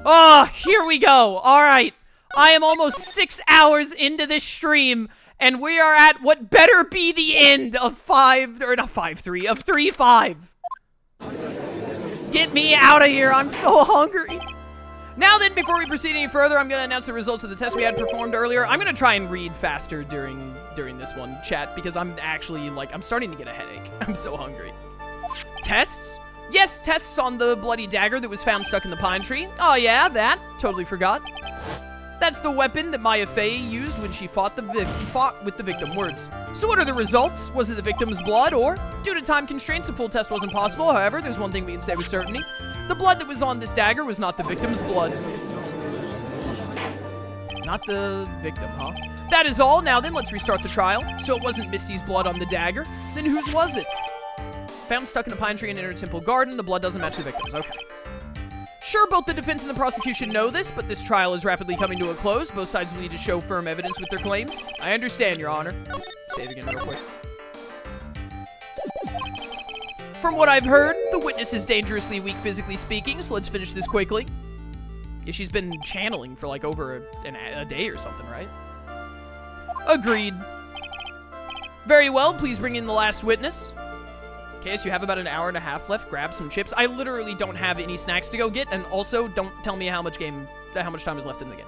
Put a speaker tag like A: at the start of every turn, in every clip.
A: Oh, here we go. All right. I am almost 6 hours into this stream, and we are at what better be the end of 3-5. Get me out of here. I'm so hungry. Now then, before we proceed any further, I'm going to announce the results of the test we had performed earlier. I'm going to try and read faster during this one, chat, because I'm actually, like, I'm starting to get a headache. I'm so hungry. Tests? Yes, tests on the bloody dagger that was found stuck in the pine tree. Oh yeah, that. Totally forgot. That's the weapon that Mia Fey used when she fought with the victim. Words. So what are the results? Was it the victim's blood, or? Due to time constraints, a full test wasn't possible. However, there's one thing we can say with certainty. The blood that was on this dagger was not the victim's blood. Not the victim, huh? That is all. Now then, let's restart the trial. So it wasn't Misty's blood on the dagger. Then whose was it? Found stuck in a pine tree in Inner Temple Garden. The blood doesn't match the victim's. Okay. Sure, both the defense and the prosecution know this, but this trial is rapidly coming to a close. Both sides will need to show firm evidence with their claims. I understand, Your Honor. Say it again real quick. From what I've heard, the witness is dangerously weak physically speaking, so let's finish this quickly. Yeah, she's been channeling for like over a day or something, right? Agreed. Very well, please bring in the last witness. Okay, so you have about an hour and a half left. Grab some chips. I literally don't have any snacks to go get, and also don't tell me how much time is left in the game.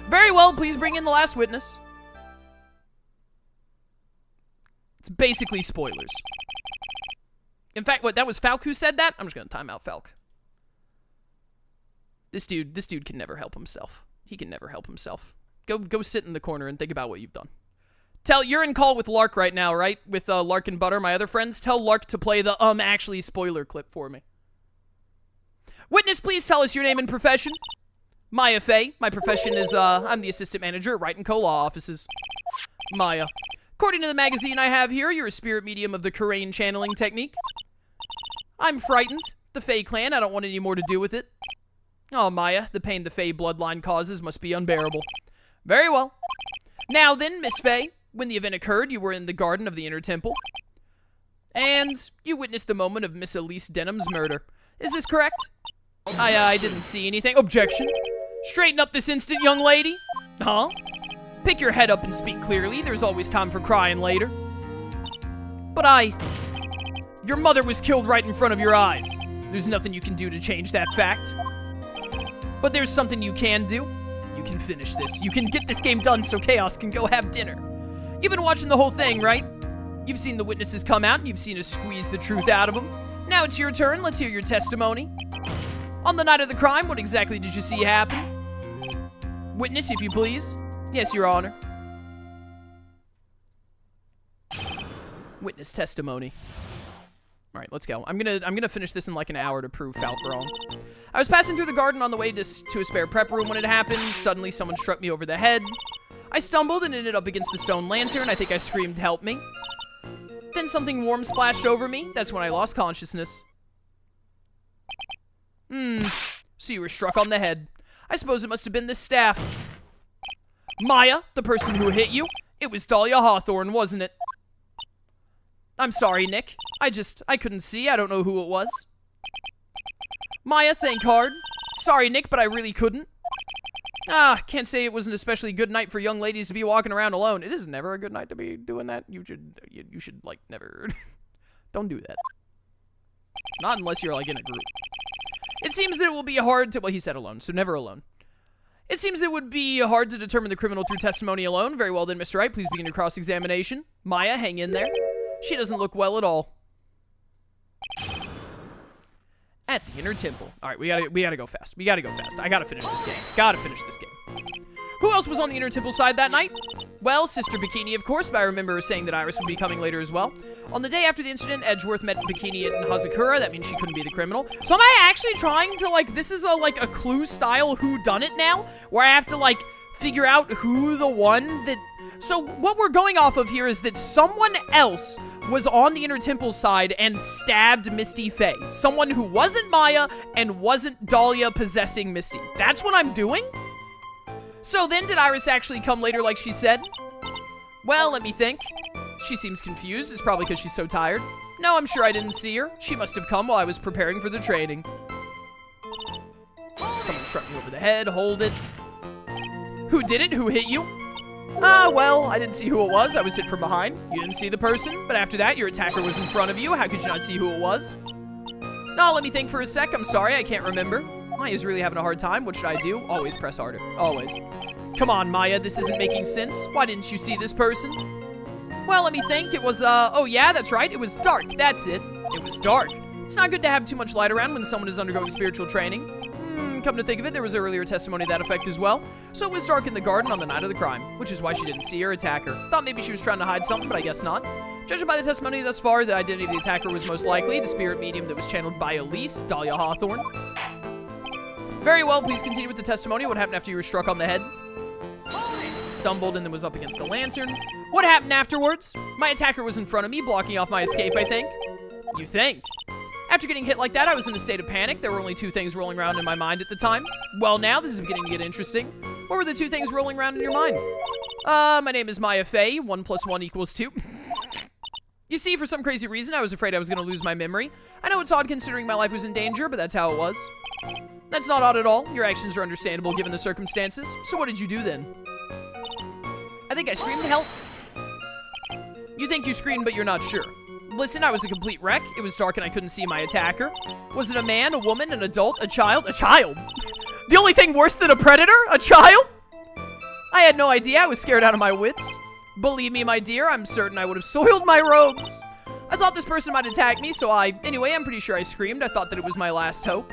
A: Very well, please bring in the last witness. It's basically spoilers. In fact, what, that was Falk who said that? I'm just gonna time out Falk. This dude can never help himself. He can never help himself. Go sit in the corner and think about what you've done. You're in call with Lark right now, right? With Lark and Butter, my other friends. Tell Lark to play the actually spoiler clip for me. Witness, please tell us your name and profession. Mia Fey. My profession is I'm the assistant manager at Wright & Co. Law Offices. Maya. According to the magazine I have here, you're a spirit medium of the Karain channeling technique. I'm frightened. The Fey clan, I don't want any more to do with it. Oh, Maya, the pain the Fey bloodline causes must be unbearable. Very well. Now then, Miss Fey, when the event occurred, you were in the garden of the Inner Temple. And you witnessed the moment of Miss Elise Denham's murder. Is this correct? I didn't see anything. Objection. Straighten up this instant, young lady. Huh? Pick your head up and speak clearly. There's always time for crying later. But your mother was killed right in front of your eyes. There's nothing you can do to change that fact. But there's something you can do. You can finish this. You can get this game done so Chaos can go have dinner. You've been watching the whole thing, right? You've seen the witnesses come out and you've seen us squeeze the truth out of them. Now it's your turn. Let's hear your testimony. On the night of the crime, what exactly did you see happen? Witness, if you please. Yes, Your Honor. Witness testimony. All right, let's go. I'm gonna finish this in like an hour to prove Falk wrong. I was passing through the garden on the way to a spare prep room when it happened. Suddenly, someone struck me over the head. I stumbled and ended up against the stone lantern. I think I screamed, "Help me." Then something warm splashed over me. That's when I lost consciousness. So you were struck on the head. I suppose it must have been the staff. Maya, the person who hit you, it was Dahlia Hawthorne, wasn't it? I'm sorry, Nick. I couldn't see. I don't know who it was. Maya, think hard. Sorry, Nick, but I really couldn't. Can't say it was an especially good night for young ladies to be walking around alone. It is never a good night to be doing that. You should like, never... Don't do that. Not unless you're, like, in a group. It seems that it will be hard to... Well, he said alone, so never alone. It seems that it would be hard to determine the criminal through testimony alone. Very well then, Mr. Wright, please begin your cross-examination. Maya, hang in there. She doesn't look well at all. At the Inner Temple. All right, we gotta go fast. We gotta go fast. I gotta finish this game. Gotta finish this game. Who else was on the Inner Temple side that night? Well, Sister Bikini, of course, but I remember her saying that Iris would be coming later as well. On the day after the incident, Edgeworth met Bikini in Hazakura. That means she couldn't be the criminal. So am I actually trying to, like, this is a clue-style whodunit now? Where I have to, like, figure out who the one that... So what we're going off of here is that someone else was on the Inner Temple side and stabbed Misty Fey. Someone who wasn't Maya and wasn't Dahlia possessing Misty. That's what I'm doing? So then, did Iris actually come later like she said? Well, let me think. She seems confused. It's probably because she's so tired. No, I'm sure I didn't see her. She must have come while I was preparing for the training. Someone struck me over the head. Hold it. Who did it? Who hit you? Well, I didn't see who it was. I was hit from behind. You didn't see the person, but after that, your attacker was in front of you. How could you not see who it was? No, let me think for a sec. I'm sorry, I can't remember. Maya's really having a hard time. What should I do? Always press harder. Always. Come on, Maya, this isn't making sense. Why didn't you see this person? Well, let me think. It was, oh yeah, that's right. It was dark. That's it. It was dark. It's not good to have too much light around when someone is undergoing spiritual training. Come to think of it, there was earlier testimony to that effect as well. So it was dark in the garden on the night of the crime, which is why she didn't see her attacker. Thought maybe she was trying to hide something, but I guess not. Judging by the testimony thus far, the identity of the attacker was most likely the spirit medium that was channeled by Elise, Dahlia Hawthorne. Very well, please continue with the testimony. What happened after you were struck on the head? Stumbled and then was up against the lantern. What happened afterwards? My attacker was in front of me, blocking off my escape, I think. You think? After getting hit like that, I was in a state of panic. There were only two things rolling around in my mind at the time. Well, now this is beginning to get interesting. What were the two things rolling around in your mind? My name is Mia Fey. 1 + 1 = 2. You see, for some crazy reason, I was afraid I was going to lose my memory. I know it's odd considering my life was in danger, but that's how it was. That's not odd at all. Your actions are understandable given the circumstances. So what did you do then? I think I screamed help. You think you screamed, but you're not sure. Listen, I was a complete wreck. It was dark and I couldn't see my attacker. Was it a man, a woman, an adult, a child? A child? The only thing worse than a predator? A child? I had no idea. I was scared out of my wits. Believe me, my dear, I'm certain I would have soiled my robes. I thought this person might attack me, so anyway, I'm pretty sure I screamed. I thought that it was my last hope.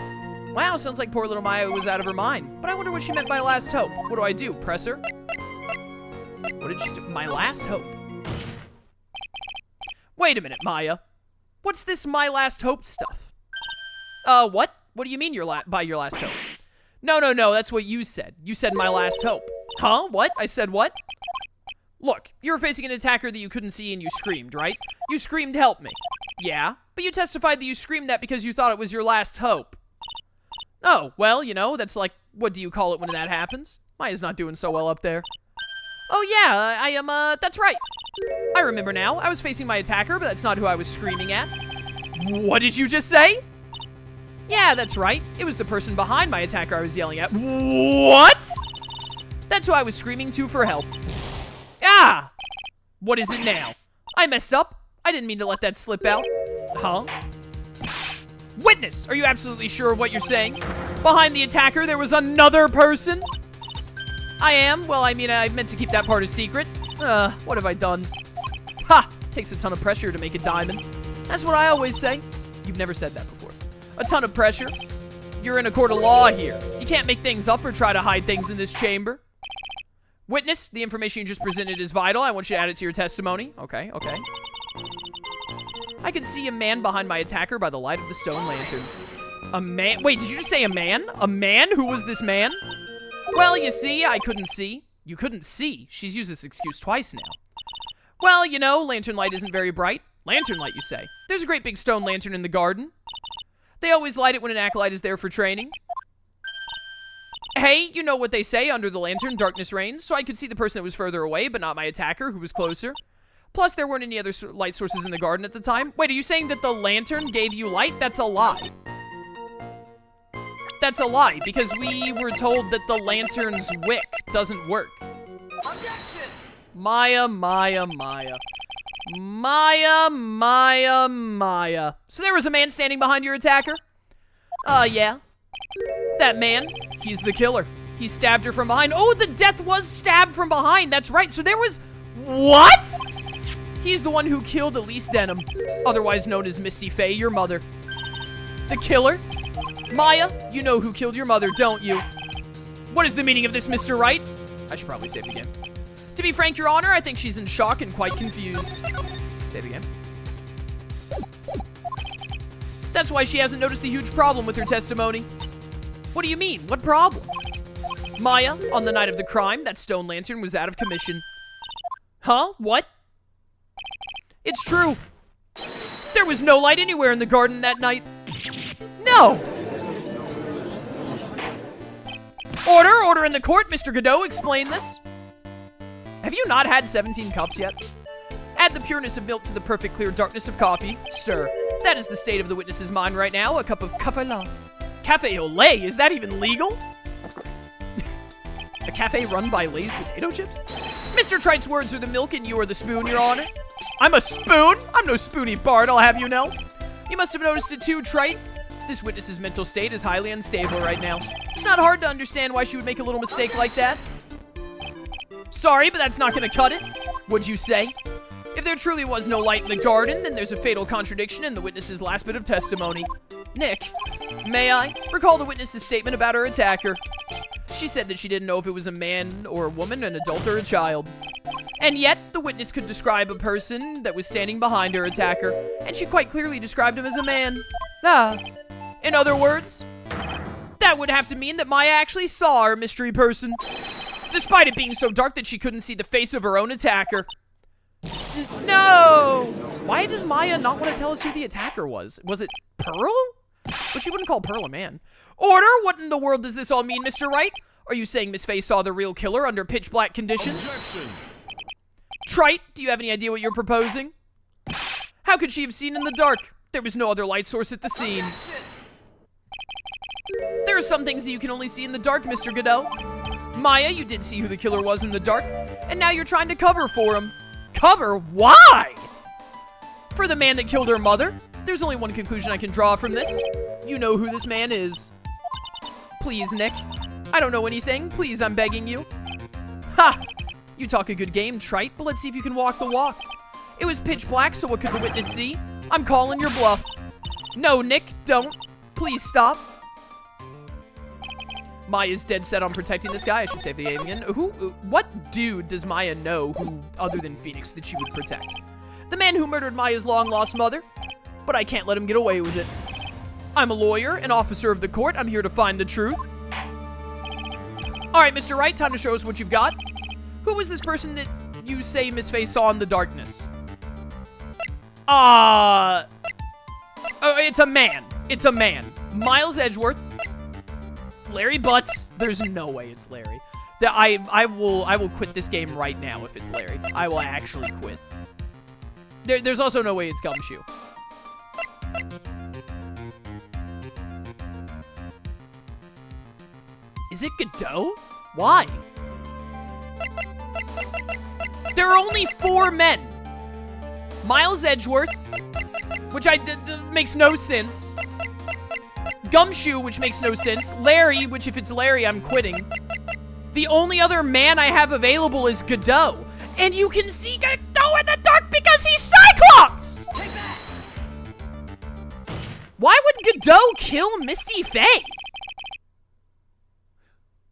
A: Wow, sounds like poor little Maya was out of her mind. But I wonder what she meant by last hope. What do I do? Press her? What did she do? My last hope. Wait a minute, Maya. What's this my last hope stuff? What? What do you mean by your last hope? No, that's what you said. You said my last hope. Huh? What? I said what? Look, you were facing an attacker that you couldn't see and you screamed, right? You screamed, help me. Yeah, but you testified that you screamed that because you thought it was your last hope. Oh, well, you know, that's like, what do you call it when that happens? Maya's not doing so well up there. Oh yeah, I am, that's right. I remember now. I was facing my attacker, but that's not who I was screaming at. What did you just say? Yeah, that's right. It was the person behind my attacker I was yelling at. What? That's who I was screaming to for help. Ah! What is it now? I messed up. I didn't mean to let that slip out. Huh? Witness! Are you absolutely sure of what you're saying? Behind the attacker, there was another person? I am. Well, I mean, I meant to keep that part a secret. What have I done? Ha! Takes a ton of pressure to make a diamond. That's what I always say. You've never said that before. A ton of pressure. You're in a court of law here. You can't make things up or try to hide things in this chamber. Witness, the information you just presented is vital. I want you to add it to your testimony. Okay. I could see a man behind my attacker by the light of the stone lantern. A man? Wait, did you just say a man? A man? Who was this man? Well, you see, I couldn't see. You couldn't see? She's used this excuse twice now. Well, you know, lantern light isn't very bright. Lantern light, you say? There's a great big stone lantern in the garden. They always light it when an acolyte is there for training. Hey, you know what they say, under the lantern, darkness reigns, so I could see the person that was further away, but not my attacker, who was closer. Plus, there weren't any other light sources in the garden at the time. Wait, are you saying that the lantern gave you light? That's a lie. That's a lie, because we were told that the lantern's wick doesn't work. Objection! Maya. So there was a man standing behind your attacker? Yeah. That man, he's the killer. He stabbed her from behind. Oh, the death was stabbed from behind. That's right. So there was... What? He's the one who killed Elise Denham, otherwise known as Misty Fey, your mother. The killer? Maya, you know who killed your mother, don't you? What is the meaning of this, Mr. Wright? I should probably save it again. To be frank, Your Honor, I think she's in shock and quite confused. Save again. That's why she hasn't noticed the huge problem with her testimony. What do you mean? What problem? Maya, on the night of the crime, that stone lantern was out of commission. Huh? What? It's true. There was no light anywhere in the garden that night. No! Order in the court, Mr. Godot, explain this. Have you not had 17 cups yet? Add the pureness of milk to the perfect clear darkness of coffee. Stir. That is the state of the witness's mind right now. A cup of café Cafe Olay, is that even legal? A cafe run by Lay's potato chips? Mr. Trite's words are the milk and you are the spoon, Your Honor. I'm a spoon? I'm no spoony Bard, I'll have you know. You must have noticed it too, Trite. This witness's mental state is highly unstable right now. It's not hard to understand why she would make a little mistake like that. Sorry, but that's not gonna cut it. What'd you say? If there truly was no light in the garden, then there's a fatal contradiction in the witness's last bit of testimony. Nick, may I recall the witness's statement about her attacker? She said that she didn't know if it was a man or a woman, an adult or a child. And yet, the witness could describe a person that was standing behind her attacker, and she quite clearly described him as a man. In other words, that would have to mean that Maya actually saw our mystery person, despite it being so dark that she couldn't see the face of her own attacker. No! Why does Maya not want to tell us who the attacker was? Was it Pearl? But she wouldn't call Pearl a man. Order? What in the world does this all mean, Mr. Wright? Are you saying Miss Fey saw the real killer under pitch black conditions?
B: Objection.
A: Trite, do you have any idea what you're proposing? How could she have seen in the dark? There was no other light source at the scene. There are some things that you can only see in the dark, Mr. Godot. Maya, you did see who the killer was in the dark, and now you're trying to cover for him. Cover? Why? For the man that killed her mother? There's only one conclusion I can draw from this. You know who this man is. Please, Nick. I don't know anything. Please, I'm begging you. Ha! You talk a good game, Trite, but let's see if you can walk the walk. It was pitch black, so what could the witness see? I'm calling your bluff. No, Nick, don't. Please stop. Maya's dead set on protecting this guy. I should save the alien. What dude does Maya know who, other than Phoenix, that she would protect? The man who murdered Maya's long-lost mother? But I can't let him get away with it. I'm a lawyer, an officer of the court. I'm here to find the truth. All right, Mr. Wright, time to show us what you've got. Who was this person that you say Miss Fey saw in the darkness? Oh, it's a man. It's a man. Miles Edgeworth. Larry Butts. There's no way it's Larry. I will quit this game right now if it's Larry. I will actually quit. There's also no way it's Gumshoe. Is it Godot? Why? There are only 4 men. Miles Edgeworth, which makes no sense. Gumshoe, which makes no sense. Larry, which if it's Larry, I'm quitting. The only other man I have available is Godot. And you can see Godot in the dark because he's Cyclops!
B: Take that.
A: Why would Godot kill Misty Fey?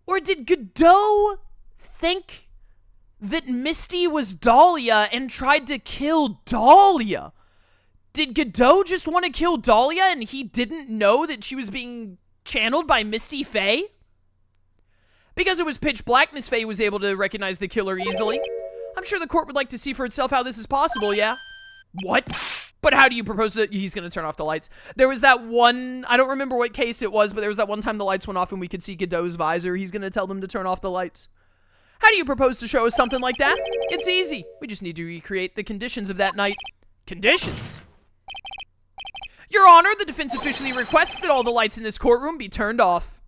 A: Or did Godot think that Misty was Dahlia and tried to kill Dahlia? Did Godot just want to kill Dahlia and he didn't know that she was being channeled by Misty Fey? Because it was pitch black, Miss Fey was able to recognize the killer easily. I'm sure the court would like to see for itself how this is possible, yeah? What? But how do you propose that he's going to turn off the lights? There was that one, I don't remember what case it was, but there was that one time the lights went off and we could see Godot's visor. He's going to tell them to turn off the lights. How do you propose to show us something like that? It's easy. We just need to recreate the conditions of that night. Conditions? Your Honor, the defense officially requests that all the lights in this courtroom be turned off.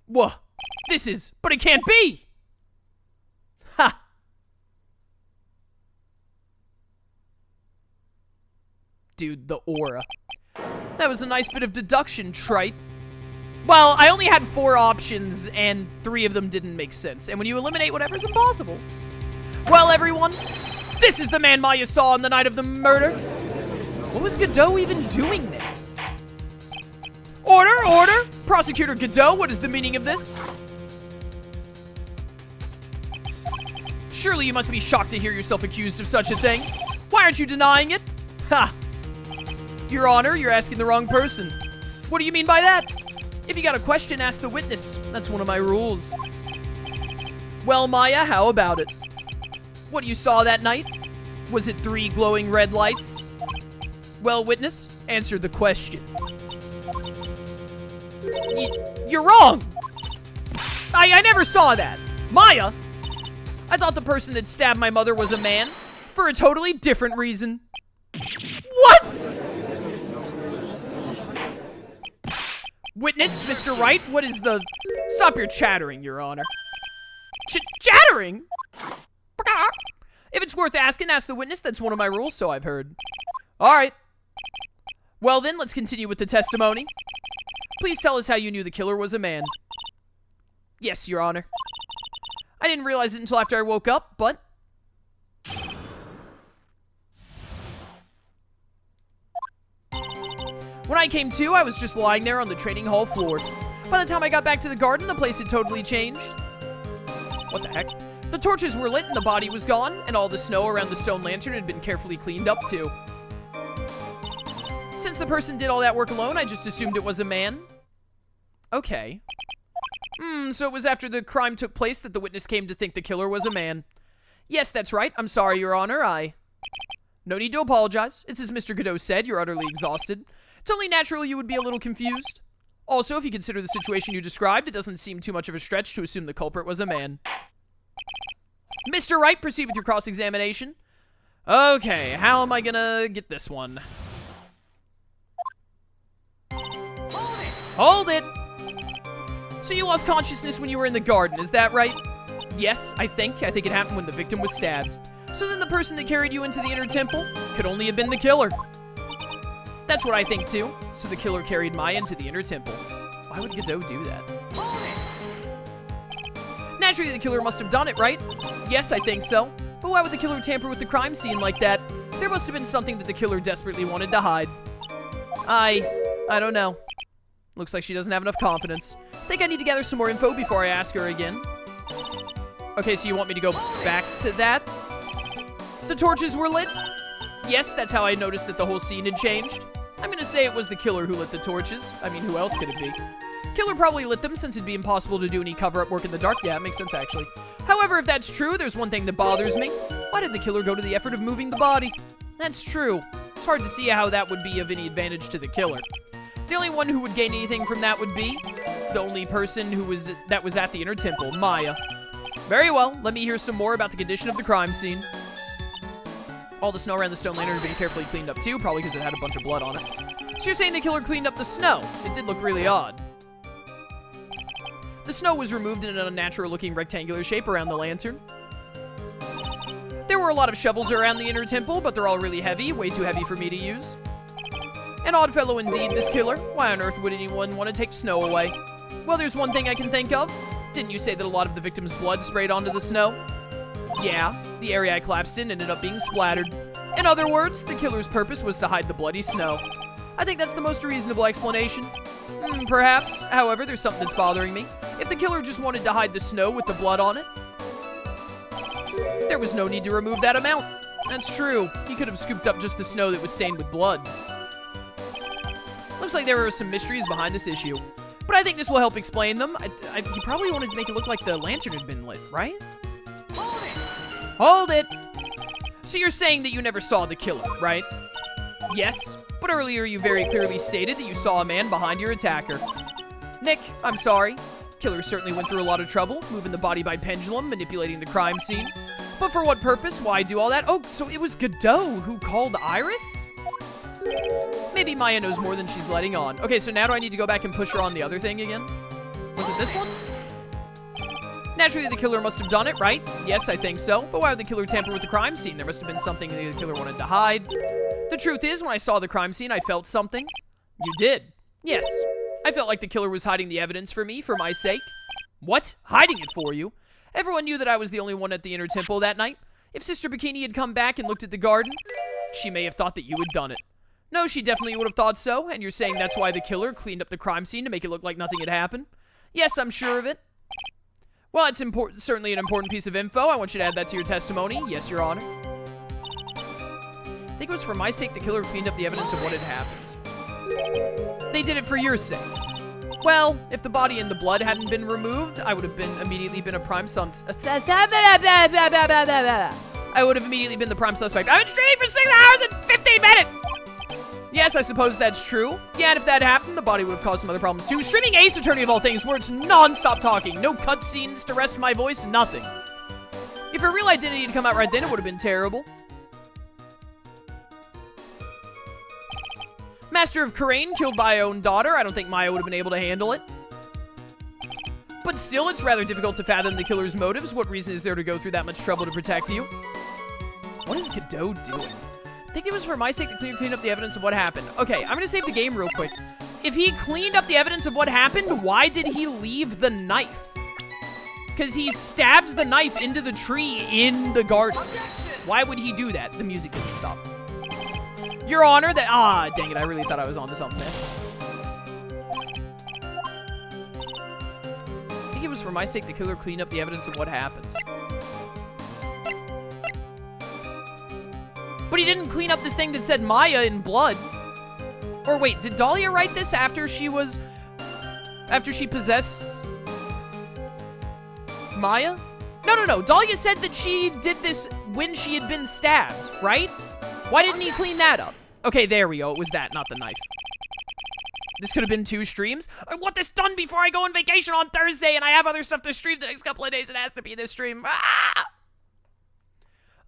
A: Whoa. But it can't be. Ha. Dude, the aura. That was a nice bit of deduction, Trite. Well, I only had 4 options, and 3 of them didn't make sense. And when you eliminate whatever's impossible. Well, everyone, this is the man Maya saw on the night of the murder. What was Godot even doing there? Order, order! Prosecutor Godot, what is the meaning of this? Surely you must be shocked to hear yourself accused of such a thing. Why aren't you denying it? Ha! Your Honor, you're asking the wrong person. What do you mean by that? If you got a question, ask the witness. That's one of my rules. Well, Maya, how about it? What you saw that night? Was it 3 glowing red lights? Well, witness, answer the question. You're wrong! I never saw that. Maya? I thought the person that stabbed my mother was a man, for a totally different reason. What? Witness, Mr. Wright, what is the... Stop your chattering, Your Honor. Chattering? If it's worth asking, ask the witness. That's one of my rules, so I've heard. All right. Well then, let's continue with the testimony. Please tell us how you knew the killer was a man. Yes, Your Honor. I didn't realize it until after I woke up, but... When I came to, I was just lying there on the training hall floor. By the time I got back to the garden, the place had totally changed. What the heck? The torches were lit and the body was gone, and all the snow around the stone lantern had been carefully cleaned up too. Since the person did all that work alone, I just assumed it was a man. Okay. So it was after the crime took place that the witness came to think the killer was a man. Yes, that's right. I'm sorry, Your Honor. No need to apologize. It's as Mr. Godot said, you're utterly exhausted. It's only natural you would be a little confused. Also, if you consider the situation you described, it doesn't seem too much of a stretch to assume the culprit was a man. Mr. Wright, proceed with your cross-examination. Okay, how am I gonna get this one? Hold it! So you lost consciousness when you were in the garden, is that right? Yes, I think it happened when the victim was stabbed. So then the person that carried you into the inner temple could only have been the killer. That's what I think too. So the killer carried Maya into the inner temple. Why would Godot do that? Naturally, the killer must have done it, right? Yes, I think so. But why would the killer tamper with the crime scene like that? There must have been something that the killer desperately wanted to hide. I don't know. Looks like she doesn't have enough confidence. Think I need to gather some more info before I ask her again. Okay, so you want me to go back to that? The torches were lit? Yes, that's how I noticed that the whole scene had changed. I'm gonna say it was the killer who lit the torches. I mean, who else could it be? Killer probably lit them since it'd be impossible to do any cover-up work in the dark. Yeah, it makes sense, actually. However, if that's true, there's one thing that bothers me. Why did the killer go to the effort of moving the body? That's true. It's hard to see how that would be of any advantage to the killer. The only one who would gain anything from that would be the only person that was at the inner temple, Maya. Very well, let me hear some more about the condition of the crime scene. All the snow around the stone lantern had been carefully cleaned up too, probably because it had a bunch of blood on it. So you're saying the killer cleaned up the snow? It did look really odd. The snow was removed in an unnatural-looking rectangular shape around the lantern. There were a lot of shovels around the inner temple, but they're all really heavy, way too heavy for me to use. An odd fellow indeed, this killer. Why on earth would anyone want to take snow away? Well, there's one thing I can think of. Didn't you say that a lot of the victim's blood sprayed onto the snow? Yeah, the area I collapsed in ended up being splattered. In other words, the killer's purpose was to hide the bloody snow. I think that's the most reasonable explanation. Perhaps. However, there's something that's bothering me. If the killer just wanted to hide the snow with the blood on it, there was no need to remove that amount. That's true. He could have scooped up just the snow that was stained with blood. Looks like there are some mysteries behind this issue. But I think this will help explain them. He probably wanted to make it look like the lantern had been lit, right? Hold it! So you're saying that you never saw the killer, right? Yes, but earlier you very clearly stated that you saw a man behind your attacker. Nick, I'm sorry. Killer certainly went through a lot of trouble, moving the body by pendulum, manipulating the crime scene. But for what purpose? Why do all that? Oh, so it was Godot who called Iris? Maybe Maya knows more than she's letting on. Okay, so now do I need to go back and push her on the other thing again? Was it this one? Naturally, the killer must have done it, right? Yes, I think so. But why would the killer tamper with the crime scene? There must have been something the killer wanted to hide. The truth is, when I saw the crime scene, I felt something. You did? Yes. I felt like the killer was hiding the evidence for me, for my sake. What? Hiding it for you? Everyone knew that I was the only one at the inner temple that night. If Sister Bikini had come back and looked at the garden, she may have thought that you had done it. No, she definitely would have thought so, and you're saying that's why the killer cleaned up the crime scene to make it look like nothing had happened? Yes, I'm sure of it. Well, it's certainly an important piece of info. I want you to add that to your testimony. Yes, Your Honor. I think it was for my sake the killer cleaned up the evidence of what had happened. They did it for your sake. Well, if the body and the blood hadn't been removed, I would have immediately been a prime suspect. I would have immediately been the prime suspect. I've been streaming for 6 hours and 15 minutes! Yes, I suppose that's true. Yeah, and if that happened, the body would have caused some other problems too. Streaming Ace Attorney of all things, where it's non-stop talking. No cutscenes to rest my voice, nothing. If her real identity had come out right then, it would have been terrible. Master of Karain killed by her own daughter. I don't think Maya would have been able to handle it. But still, it's rather difficult to fathom the killer's motives. What reason is there to go through that much trouble to protect you? What is Godot doing? I think it was for my sake to clean up the evidence of what happened. Okay, I'm gonna save the game real quick. If he cleaned up the evidence of what happened, why did he leave the knife? Because he stabbed the knife into the tree in the garden. Why would he do that? The music didn't stop. Your Honor, that— ah, dang it, I really thought I was onto something there. I think it was for my sake the killer cleaned up the evidence of what happened. But he didn't clean up this thing that said Maya in blood. Or wait, did Dahlia write this after she possessed Maya? No. Dahlia said that she did this when she had been stabbed, right? Why didn't he clean that up? Okay, there we go. It was that, not the knife. This could have been 2 streams. I want this done before I go on vacation on Thursday, and I have other stuff to stream the next couple of days. It has to be this stream. Ah!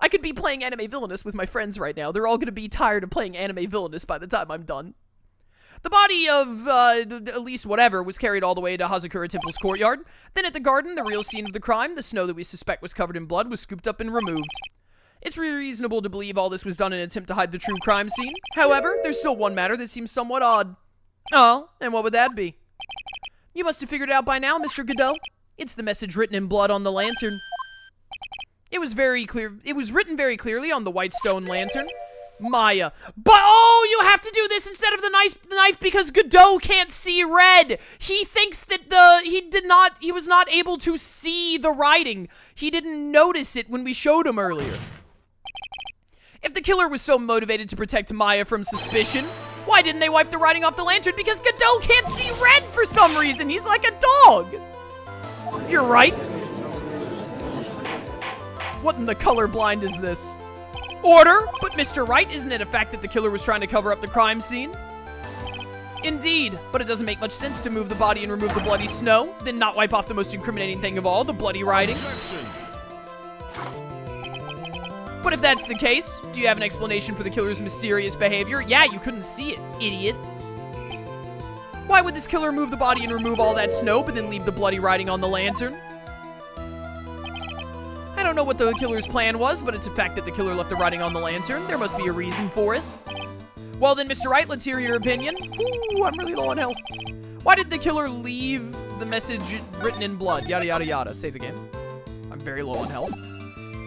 A: I could be playing Anime Villainous with my friends right now. They're all going to be tired of playing Anime Villainous by the time I'm done. The body of, at least whatever, was carried all the way to Hazakura Temple's courtyard. Then at the garden, the real scene of the crime, the snow that we suspect was covered in blood, was scooped up and removed. It's reasonable to believe all this was done in an attempt to hide the true crime scene. However, there's still one matter that seems somewhat odd. Oh, and what would that be? You must have figured it out by now, Mr. Godot. It's the message written in blood on the lantern. It was very clear. It was written very clearly on the white stone lantern. Maya. But, oh, you have to do this instead of the knife because Godot can't see red. He thinks that he was not able to see the writing. He didn't notice it when we showed him earlier. If the killer was so motivated to protect Maya from suspicion, why didn't they wipe the writing off the lantern? Because Godot can't see red for some reason. He's like a dog. You're right. What in the colorblind is this? Order? But Mr. Wright, isn't it a fact that the killer was trying to cover up the crime scene? Indeed, but it doesn't make much sense to move the body and remove the bloody snow, then not wipe off the most incriminating thing of all, the bloody writing. But if that's the case, do you have an explanation for the killer's mysterious behavior? Yeah, you couldn't see it, idiot. Why would this killer move the body and remove all that snow, but then leave the bloody writing on the lantern? I don't know what the killer's plan was, but it's a fact that the killer left the writing on the lantern. There must be a reason for it. Well then, Mr. Wright, let's hear your opinion. Ooh, I'm really low on health. Why did the killer leave the message written in blood? Yada, yada, yada. Save the game. I'm very low on health.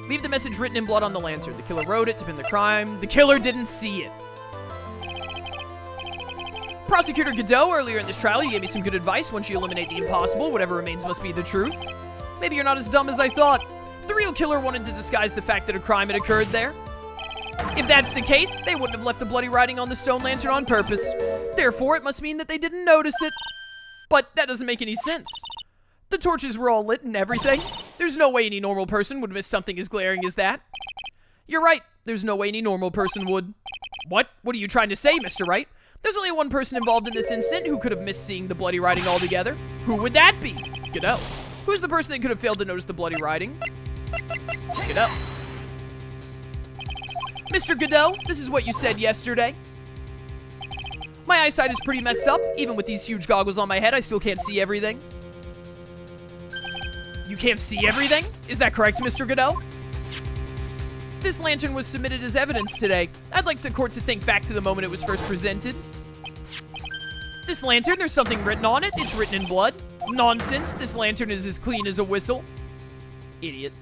A: Leave the message written in blood on the lantern. The killer wrote it to pin the crime. The killer didn't see it. Prosecutor Godot, earlier in this trial, you gave me some good advice. Once you eliminate the impossible, whatever remains must be the truth. Maybe you're not as dumb as I thought. The real killer wanted to disguise the fact that a crime had occurred there. If that's the case, they wouldn't have left the bloody writing on the stone lantern on purpose. Therefore, it must mean that they didn't notice it. But that doesn't make any sense. The torches were all lit and everything. There's no way any normal person would miss something as glaring as that. You're right. There's no way any normal person would. What? What are you trying to say, Mr. Wright? There's only one person involved in this incident who could have missed seeing the bloody writing altogether. Who would that be? Godot. Who's the person that could have failed to notice the bloody writing? Godot. Mr. Godot, this is what you said yesterday. My eyesight is pretty messed up. Even with these huge goggles on my head, I still can't see everything. You can't see everything? Is that correct, Mr. Godot? This lantern was submitted as evidence today. I'd like the court to think back to the moment it was first presented. This lantern, there's something written on it. It's written in blood. Nonsense. This lantern is as clean as a whistle. Idiot.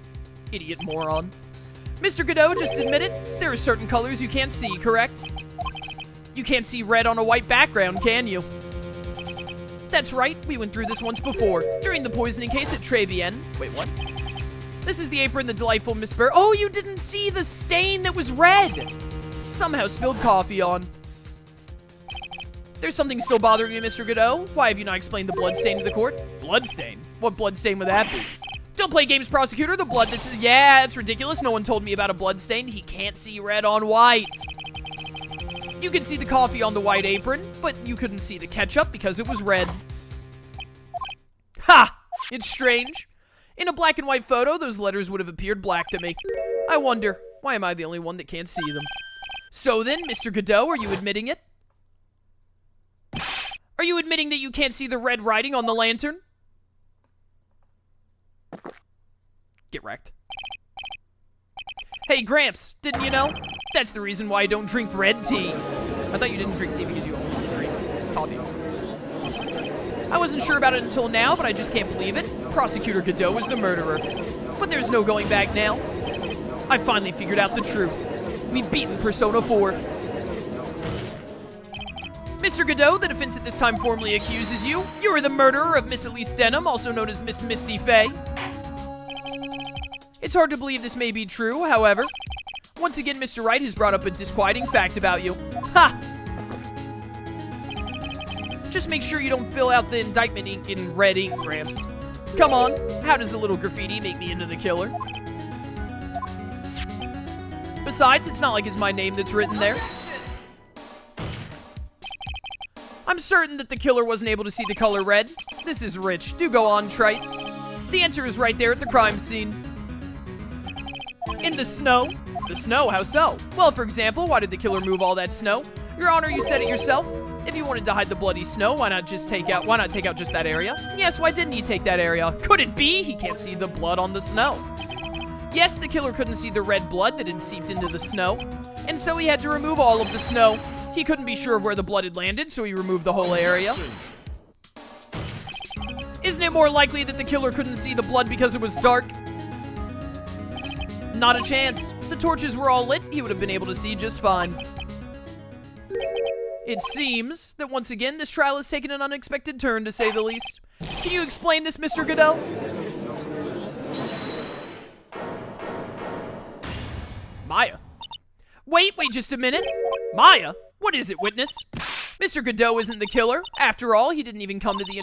A: Idiot moron. Mr. Godot, just admit it. There are certain colors you can't see, correct? You can't see red on a white background, can you? That's right. We went through this once before. During the poisoning case at Trebienne. Wait, what? This is the apron the delightful Miss Burr— Oh, you didn't see the stain that was red! Somehow spilled coffee on. There's something still bothering you, Mr. Godot. Why have you not explained the bloodstain to the court? Bloodstain? What bloodstain would that be? Don't play games, Prosecutor. The blood that's— Yeah, it's ridiculous. No one told me about a bloodstain. He can't see red on white. You could see the coffee on the white apron, but you couldn't see the ketchup because it was red. Ha! It's strange. In a black and white photo, those letters would have appeared black to me. I wonder, why am I the only one that can't see them? So then, Mr. Godot, are you admitting it? Are you admitting that you can't see the red writing on the lantern? Get wrecked. Hey, Gramps, didn't you know? That's the reason why I don't drink red tea. I thought you didn't drink tea because you only drink coffee. I wasn't sure about it until now, but I just can't believe it. Prosecutor Godot is the murderer. But there's no going back now. I finally figured out the truth. We've beaten Persona 4. Mr. Godot, the defense at this time formally accuses you. You are the murderer of Miss Elise Denham, also known as Miss Misty Fey. It's hard to believe this may be true, however. Once again, Mr. Wright has brought up a disquieting fact about you. Ha! Just make sure you don't fill out the indictment ink in red ink, Gramps. Come on, how does a little graffiti make me into the killer? Besides, it's not like it's my name that's written there. I'm certain that the killer wasn't able to see the color red. This is rich. Do go on, Trite. The answer is right there at the crime scene. In the snow. The snow? How so? Well, for example, why did the killer move all that snow? Your Honor, you said it yourself. If you wanted to hide the bloody snow, why not take out just that area? Yes, why didn't he take that area? Could it be he can't see the blood on the snow? Yes, the killer couldn't see the red blood that had seeped into the snow, and so he had to remove all of the snow. He couldn't be sure of where the blood had landed, so he removed the whole area. Isn't it more likely that the killer couldn't see the blood because it was dark? Not a chance. The torches were all lit, he would have been able to see just fine. It seems that once again, this trial has taken an unexpected turn, to say the least. Can you explain this, Mr. Godot? Maya. Wait just a minute. Maya? What is it, witness? Mr. Godot isn't the killer. After all, he didn't even come to the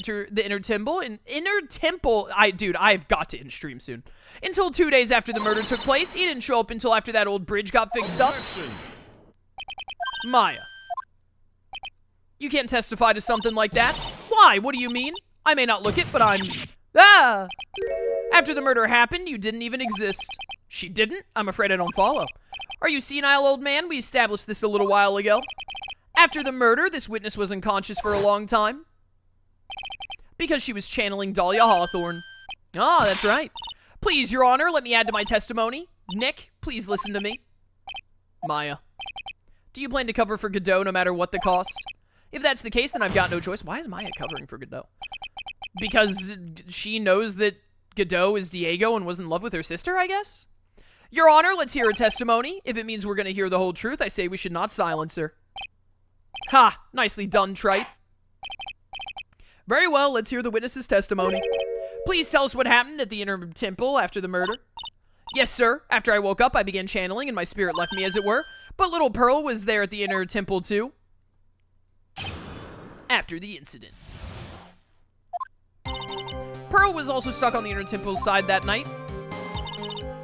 A: inner temple. Inner temple? Dude, I've got to end stream soon. Until 2 days after the murder took place. He didn't show up until after that old bridge got fixed up. Maya. You can't testify to something like that. Why? What do you mean? I may not look it, but I'm... Ah! After the murder happened, you didn't even exist. She didn't? I'm afraid I don't follow. Are you senile, old man? We established this a little while ago. After the murder, this witness was unconscious for a long time. Because she was channeling Dahlia Hawthorne. Ah, that's right. Please, Your Honor, let me add to my testimony. Nick, please listen to me. Maya. Do you plan to cover for Godot no matter what the cost? If that's the case, then I've got no choice. Why is Maya covering for Godot? Because she knows that Godot is Diego and was in love with her sister, I guess? Your Honor, let's hear her testimony. If it means we're going to hear the whole truth, I say we should not silence her. Ha! Nicely done, Trite. Very well, let's hear the witness's testimony. Please tell us what happened at the inner temple after the murder. Yes, sir. After I woke up, I began channeling and my spirit left me, as it were. But little Pearl was there at the inner temple, too. After the incident. Pearl was also stuck on the inner temple's side that night.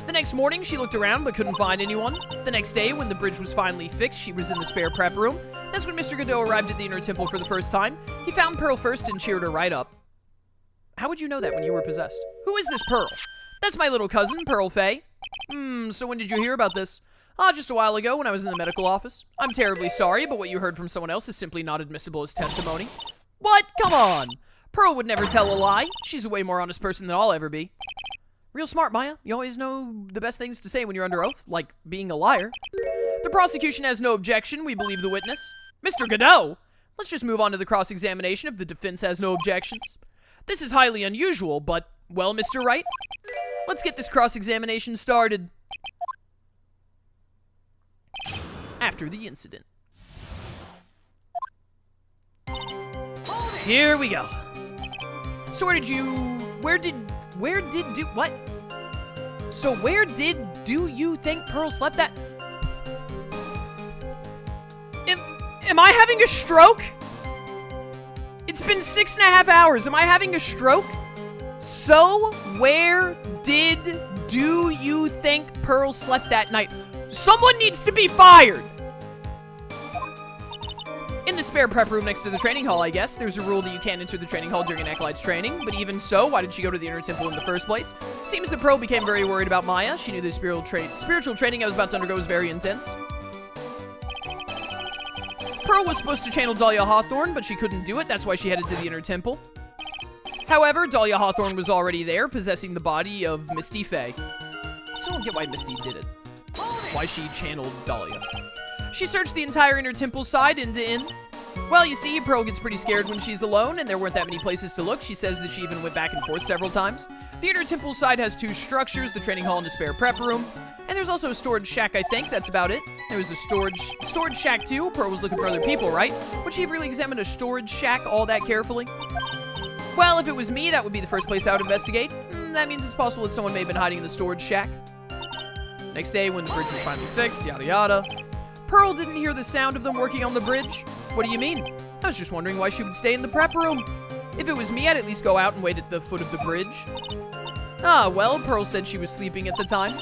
A: The next morning, she looked around but couldn't find anyone. The next day, when the bridge was finally fixed, she was in the spare prep room. That's when Mr. Godot arrived at the inner temple for the first time. He found Pearl first and cheered her right up. How would you know that when you were possessed? Who is this Pearl? That's my little cousin, Pearl Fey. So when did you hear about this? Just a while ago when I was in the medical office. I'm terribly sorry, but what you heard from someone else is simply not admissible as testimony. What? Come on. Pearl would never tell a lie. She's a way more honest person than I'll ever be. Real smart, Maya. You always know the best things to say when you're under oath, like being a liar. The prosecution has no objection. We believe the witness. Mr. Godot! Let's just move on to the cross-examination if the defense has no objections. This is highly unusual, but, well, Mr. Wright, let's get this cross-examination started. After the incident. Here we go. So where did do you think Pearl slept that? Am I having a stroke? It's been 6.5 hours. Am I having a stroke? So where do you think Pearl slept that night? Someone needs to be fired. In the spare prep room next to the training hall, I guess. There's a rule that you can't enter the training hall during an acolyte's training, but even so, why did she go to the inner temple in the first place? Seems that Pearl became very worried about Maya. She knew the spiritual training I was about to undergo was very intense. Pearl was supposed to channel Dahlia Hawthorne, but she couldn't do it. That's why she headed to the Inner Temple. However, Dahlia Hawthorne was already there, possessing the body of Misty Fey. I still don't get why Misty did it. Why she channeled Dahlia. She searched the entire Inner Temple side end to end. Well, you see, Pearl gets pretty scared when she's alone, and there weren't that many places to look. She says that she even went back and forth several times. The Inner Temple side has 2 structures, the training hall and a spare prep room. And there's also a storage shack, I think. That's about it. There was a storage shack, too. Pearl was looking for other people, right? Would she have really examined a storage shack all that carefully? Well, if it was me, that would be the first place I would investigate. That means it's possible that someone may have been hiding in the storage shack. Next day, when the bridge was finally fixed, yada yada. Pearl didn't hear the sound of them working on the bridge. What do you mean? I was just wondering why she would stay in the prep room. If it was me, I'd at least go out and wait at the foot of the bridge. Ah, well, Pearl said she was sleeping at the time.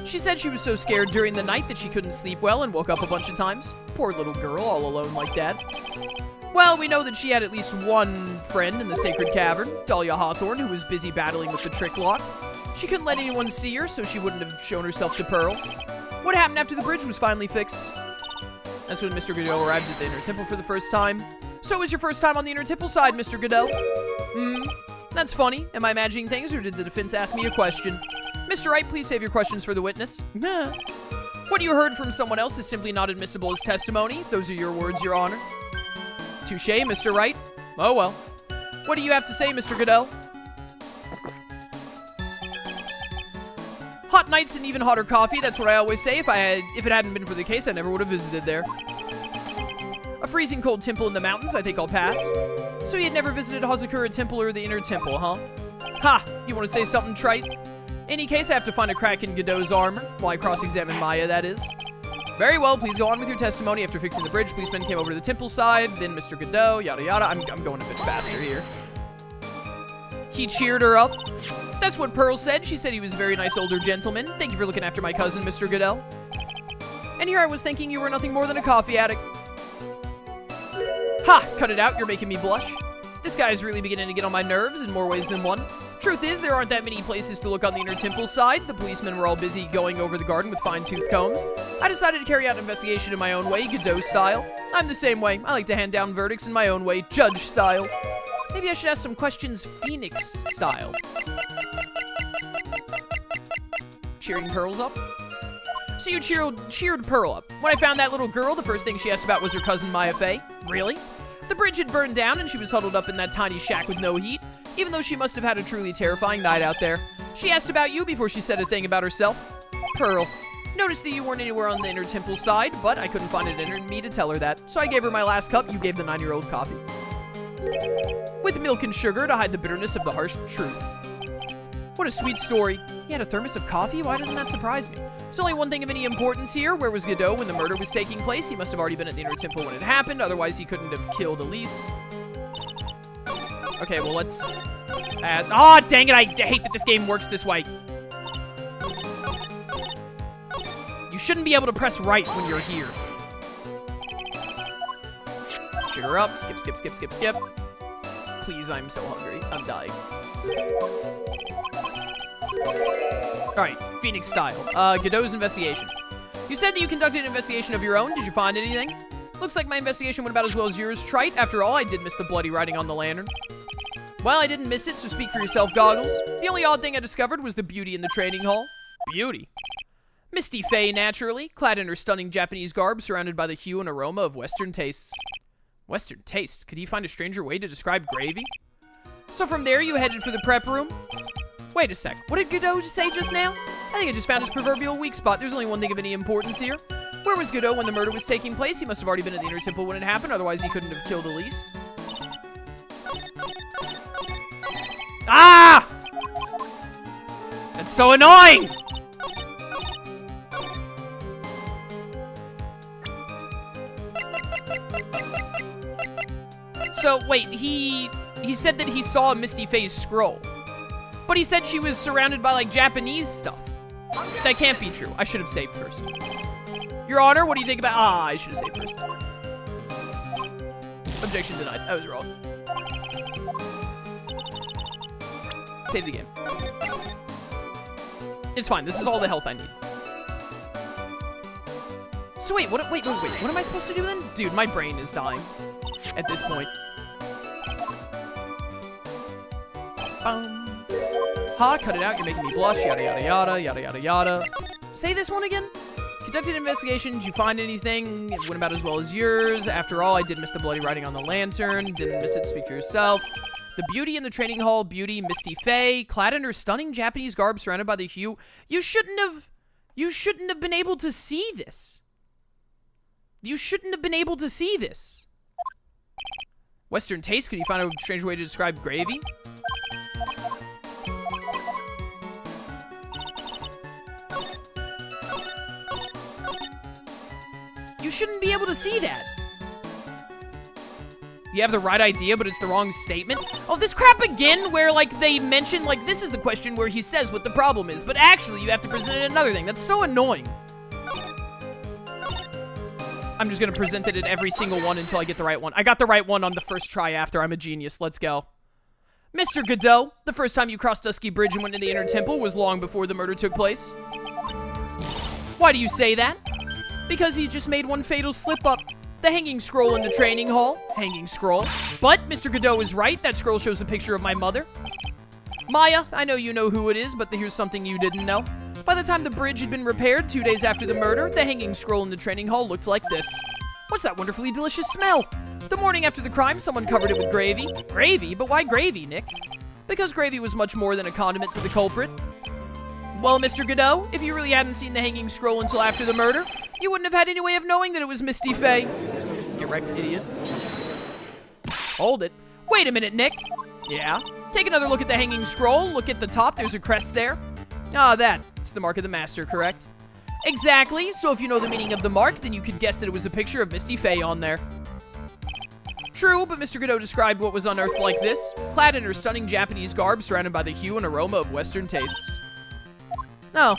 A: She said she was so scared during the night that she couldn't sleep well and woke up a bunch of times. Poor little girl, all alone like that. Well, we know that she had at least one friend in the Sacred Cavern, Dahlia Hawthorne, who was busy battling with the trick lock. She couldn't let anyone see her, so she wouldn't have shown herself to Pearl. What happened after the bridge was finally fixed? That's when Mr. Godot arrived at the Inner Temple for the first time. So it was your first time on the Inner Temple side, Mr. Godot? That's funny. Am I imagining things, or did the defense ask me a question? Mr. Wright, please save your questions for the witness. What you heard from someone else is simply not admissible as testimony. Those are your words, Your Honor. Touché, Mr. Wright. Oh well. What do you have to say, Mr. Godot? Hot nights and even hotter coffee, that's what I always say. If it hadn't been for the case, I never would have visited there. A freezing cold temple in the mountains, I think I'll pass. So he had never visited Hazakura Temple or the Inner Temple, huh? Ha! You want to say something trite? Any case, I have to find a crack in Godot's armor. While I cross-examine Maya, that is. Very well, please go on with your testimony. After fixing the bridge, policemen came over to the temple side, then Mr. Godot, yada yada. I'm going a bit faster here. He cheered her up. That's what Pearl said. She said he was a very nice older gentleman. Thank you for looking after my cousin, Mr. Godot. And here I was thinking you were nothing more than a coffee addict. Ha! Cut it out, you're making me blush. This guy's really beginning to get on my nerves in more ways than one. Truth is, there aren't that many places to look on the Inner Temple side. The policemen were all busy going over the garden with fine-tooth combs. I decided to carry out an investigation in my own way, Godot style. I'm the same way. I like to hand down verdicts in my own way, judge style. Maybe I should ask some questions Phoenix style. Cheering Pearls up? So you cheered Pearl up. When I found that little girl, the first thing she asked about was her cousin Mia Fey. Really? The bridge had burned down and she was huddled up in that tiny shack with no heat, even though she must have had a truly terrifying night out there. She asked about you before she said a thing about herself. Pearl. Noticed that you weren't anywhere on the Inner Temple side, but I couldn't find it in me to tell her that, so I gave her my last cup. You gave the 9-year-old coffee. With milk and sugar to hide the bitterness of the harsh truth. What a sweet story. He had a thermos of coffee? Why doesn't that surprise me? There's only one thing of any importance here. Where was Godot when the murder was taking place? He must have already been at the Inner Temple when it happened, otherwise he couldn't have killed Elise. Okay, well, let's ask. Oh, dang it, I hate that this game works this way. You shouldn't be able to press right when you're here. Sugar up, skip, skip, skip, skip, skip. Please, I'm so hungry. I'm dying. Alright, Phoenix style. Godot's investigation. You said that you conducted an investigation of your own. Did you find anything? Looks like my investigation went about as well as yours, Trite. After all, I did miss the bloody writing on the lantern. Well, I didn't miss it, so speak for yourself, Goggles. The only odd thing I discovered was the beauty in the training hall. Beauty? Misty Fey, naturally, clad in her stunning Japanese garb, surrounded by the hue and aroma of Western tastes. Western tastes? Could he find a stranger way to describe gravy? So from there, you headed for the prep room? Wait a sec, what did Godot say just now? I think I just found his proverbial weak spot. There's only one thing of any importance here. Where was Godot when the murder was taking place? He must have already been at the Inner Temple when it happened, otherwise he couldn't have killed Elise. Ah! That's so annoying! So, wait, he said that he saw Misty Fey's scroll. But he said she was surrounded by, like, Japanese stuff. That can't be true. I should have saved first. Your Honor, what do you think about... Ah, I should have saved first. Objection denied. I was wrong. Save the game. It's fine. This is all the health I need. So wait, what am I supposed to do then? Dude, my brain is dying at this point. Ha, cut it out, you're making me blush, yada yada yada, yada yada yada. Say this one again? Conducted investigations, did you find anything? It went about as well as yours. After all, I did miss the bloody writing on the lantern. Didn't miss it, speak for yourself. The beauty in the training hall, beauty, Misty Fey, clad in her stunning Japanese garb surrounded by the hue. You shouldn't have been able to see this. You shouldn't have been able to see this. Western taste, could you find a strange way to describe gravy? You shouldn't be able to see that. You have the right idea, but it's the wrong statement. Oh, this crap again, where, like, they mention, like, this is the question where he says what the problem is, but actually you have to present it another thing. That's so annoying. I'm just gonna present it at every single one until I get the right one. I got the right one on the first try after. I'm a genius. Let's go. Mr. Godot, the first time you crossed Dusky Bridge and went to the Inner Temple was long before the murder took place. Why do you say that? Because he just made one fatal slip-up. The hanging scroll in the training hall. Hanging scroll. But Mr. Godot is right. That scroll shows a picture of my mother. Maya, I know you know who it is, but here's something you didn't know. By the time the bridge had been repaired 2 days after the murder, the hanging scroll in the training hall looked like this. What's that wonderfully delicious smell? The morning after the crime, someone covered it with gravy. Gravy? But why gravy, Nick? Because gravy was much more than a condiment to the culprit. Well, Mr. Godot, if you really hadn't seen the hanging scroll until after the murder, you wouldn't have had any way of knowing that it was Misty Fey. Get wrecked, idiot. Hold it. Wait a minute, Nick. Yeah? Take another look at the hanging scroll. Look at the top. There's a crest there. Ah, that. It's the mark of the master, correct? Exactly. So if you know the meaning of the mark, then you could guess that it was a picture of Misty Fey on there. True, but Mr. Godot described what was unearthed like this. Clad in her stunning Japanese garb, surrounded by the hue and aroma of Western tastes. Oh.